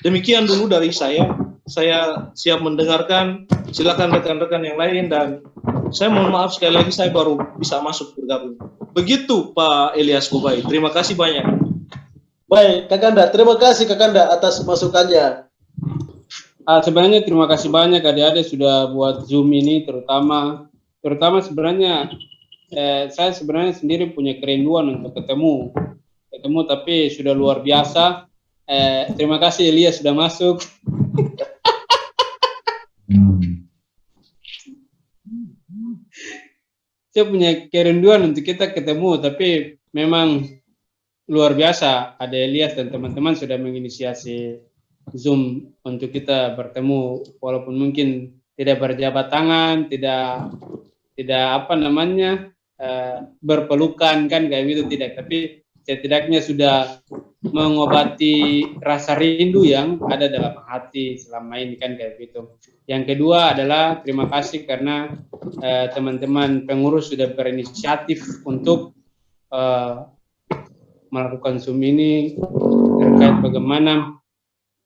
demikian dulu dari saya. Saya siap mendengarkan. Silakan rekan-rekan yang lain, dan saya mohon maaf sekali lagi saya baru bisa masuk bergabung. Begitu Pak Elias Kubai. Terima kasih banyak. Baik, Kakanda. Terima kasih Kakanda atas masukannya. Sebenarnya terima kasih banyak adik-adik sudah buat Zoom ini, terutama sebenarnya saya sebenarnya sendiri punya kerinduan untuk ketemu, tapi sudah luar biasa. Terima kasih Elias sudah masuk. Saya punya kerinduan untuk kita ketemu, tapi memang luar biasa. Ada Elias dan teman-teman sudah menginisiasi Zoom untuk kita bertemu, walaupun mungkin tidak berjabat tangan, tidak berpelukan kan kayak gitu, tidak. Tapi setidaknya sudah mengobati rasa rindu yang ada dalam hati selama ini kan kayak gitu. Yang kedua adalah terima kasih karena teman-teman pengurus sudah berinisiatif untuk melakukan Zoom ini terkait bagaimana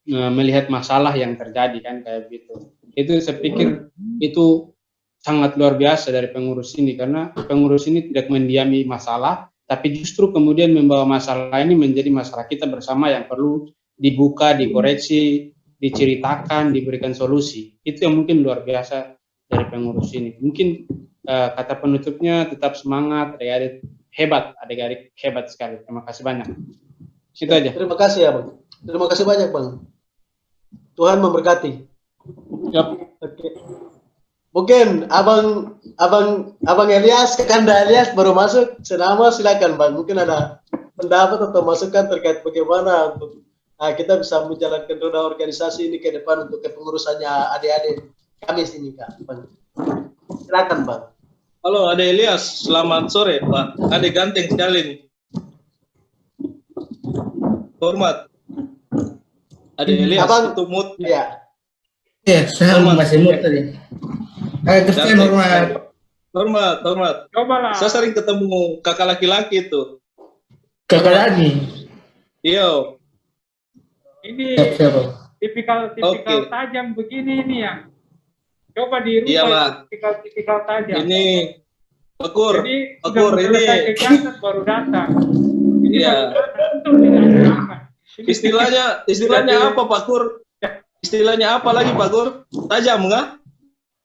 melihat masalah yang terjadi kan kayak gitu. Itu saya pikir itu sangat luar biasa dari pengurus ini, karena pengurus ini tidak mendiami masalah, tapi justru kemudian membawa masalah ini menjadi masalah kita bersama yang perlu dibuka, dikoreksi, diceritakan, diberikan solusi. Itu yang mungkin luar biasa dari pengurus ini. Mungkin kata penutupnya tetap semangat, adik-adik hebat sekali. Terima kasih banyak. Itu aja. Terima kasih ya Bang. Terima kasih banyak Bang. Tuhan memberkati. Yap. Oke. Mungkin Abang Elias, Kakanda Elias baru masuk. Senama silakan Bang. Mungkin ada pendapat atau masukan terkait bagaimana untuk kita bisa menjalankan roda organisasi ini ke depan untuk kepengurusannya adik-adik kami sini Kak. Bang. Silakan Bang. Halo Ade Elias, selamat sore Pak. Ade ganteng sekali nih. Hormat. Ade Elias, Abang, itu mood. Iya. Saya masih mood tadi. Kristian hormat. Hormat. Cobalah. Saya sering ketemu kakak laki-laki itu. Kakak lagi. Iya. Ini Siapa? tipikal Oke. tajam begini ini ya. Coba dirubah Iya, Pak. tipikal tajam. Ini Pakur. Jadi Pakur sudah ini. selesai kegiatan baru datang. Ini Iya. baru datang untuk dilaksanakan. Ini Istilahnya apa Pakur? Istilahnya apa lagi Pakur? Tajam nggak?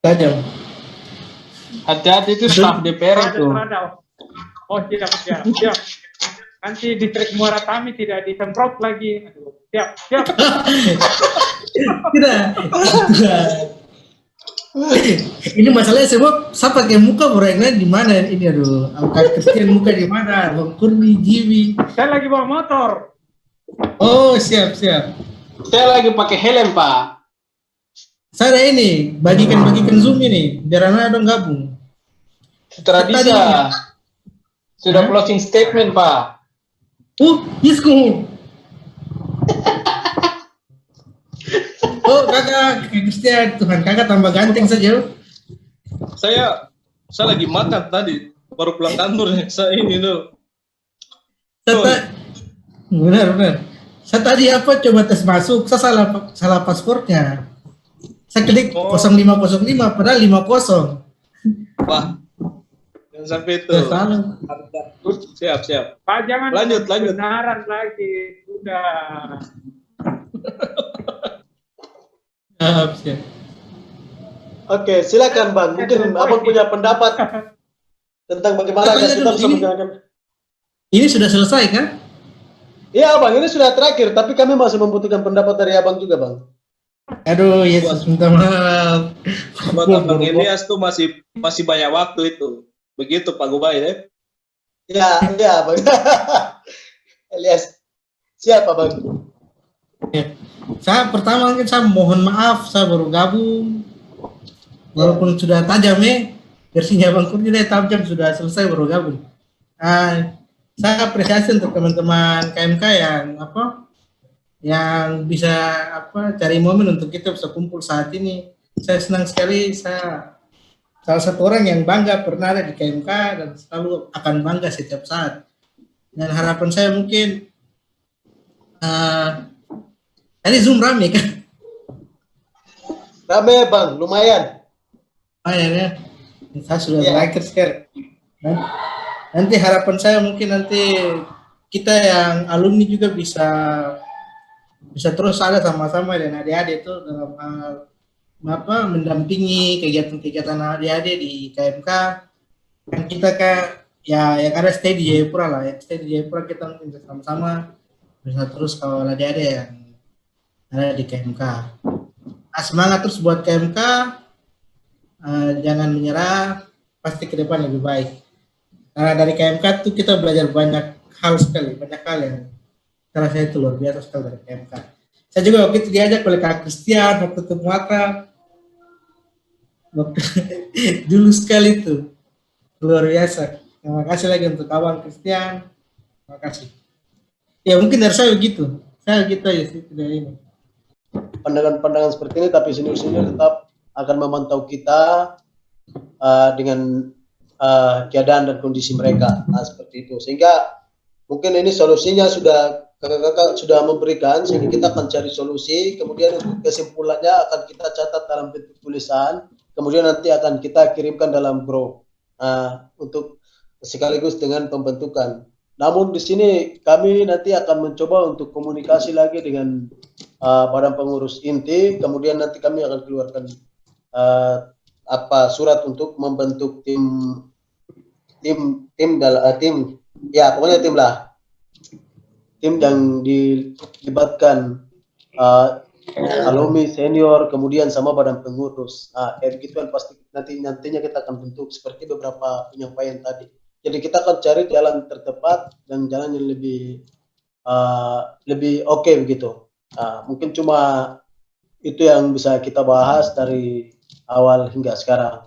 Tajam. Hati-hati itu staf DPR itu. Oh siap. Nanti distrik Muara Tami tidak disemprot lagi. Aduh, siap, siap. Tidak. Ini masalahnya sebab saya pakai muka orangnya di mana ini, aduh. Angkat kecil muka di mana? Bang Kurni, Jiwi. Saya lagi bawa motor. Oh, siap, siap. Saya lagi pakai helm, Pak. Saya ini bagikan Zoom ini, biar anak dong gabung. Sudah bisa. Sudah closing statement, Pak. Yisku. Oh, kakak Christian, Tuhan kakak tambah ganteng saja. Saya lagi makan tadi, baru pulang kantor. Saya ini tuh. Benar. Saya tadi apa coba tes masuk, saya salah paspornya. Saya klik 0505 padahal 50. Wah, jangan sampai itu. Salah. Siap. Pak, jangan Lanjut. kebenaran lagi. Sudah. Siap. Oke, silakan Bang. Mungkin Abang punya pendapat tentang bagaimana kita bisa menjalankan. Ini sudah selesai kan? Iya Bang, ini sudah terakhir, tapi kami masih membutuhkan pendapat dari Abang juga Bang. Aduh, Yesus minta maaf. Buat Bang Elias tuh masih banyak waktu itu. Begitu Pak Gubay ya? Iya Bang. Elias, siapa Bang? Saya pertama mungkin saya mohon maaf, saya baru gabung. Walaupun sudah tajam versinya Bang Kurni tajam, sudah selesai baru gabung. Saya apresiasi untuk teman-teman KMK yang bisa cari momen untuk kita bisa kumpul saat ini. Saya senang sekali, saya salah satu orang yang bangga pernah ada di KMK dan selalu akan bangga setiap saat. Dan harapan saya mungkin tadi Zoom rame kan? Rame Bang, lumayan. Lumayan ya. Saya sudah berakhir sekarang. Nanti harapan saya mungkin nanti kita yang alumni juga bisa terus ada sama-sama dan adik-adik itu dalam mendampingi kegiatan-kegiatan adik-adik di KMK. Dan kita yang ada stay di Jayapura lah, stay di Jayapura kita mungkin sama-sama bisa terus kalau adik-adik yang ada di KMK. Semangat terus buat KMK, jangan menyerah, pasti ke depan lebih baik. Karena dari KMK tuh kita belajar banyak hal yang karena saya itu luar biasa sekali dari KMK. Saya juga waktu itu diajak oleh Kak Christian waktu itu dulu sekali itu luar biasa. Terima kasih lagi untuk kawan Christian. Terima kasih. Ya mungkin dari saya begitu. Saya gitu aja sih, tidak ini. Pandangan seperti ini, tapi senior-senior tetap akan memantau kita dengan keadaan dan kondisi mereka, seperti itu. Sehingga mungkin ini solusinya sudah kakak-kakak sudah memberikan, sehingga kita akan cari solusi. Kemudian untuk kesimpulannya akan kita catat dalam bentuk tulisan. Kemudian nanti akan kita kirimkan dalam grup untuk sekaligus dengan pembentukan. Namun di sini kami nanti akan mencoba untuk komunikasi lagi dengan badan pengurus inti. Kemudian nanti kami akan keluarkan surat untuk membentuk tim yang dilibatkan alumni senior kemudian sama badan pengurus. Begitu kan pasti nantinya kita akan bentuk seperti beberapa penyampaian tadi. Jadi kita akan cari jalan tertepat dan jalan yang lebih oke begitu. Mungkin cuma itu yang bisa kita bahas dari awal hingga sekarang.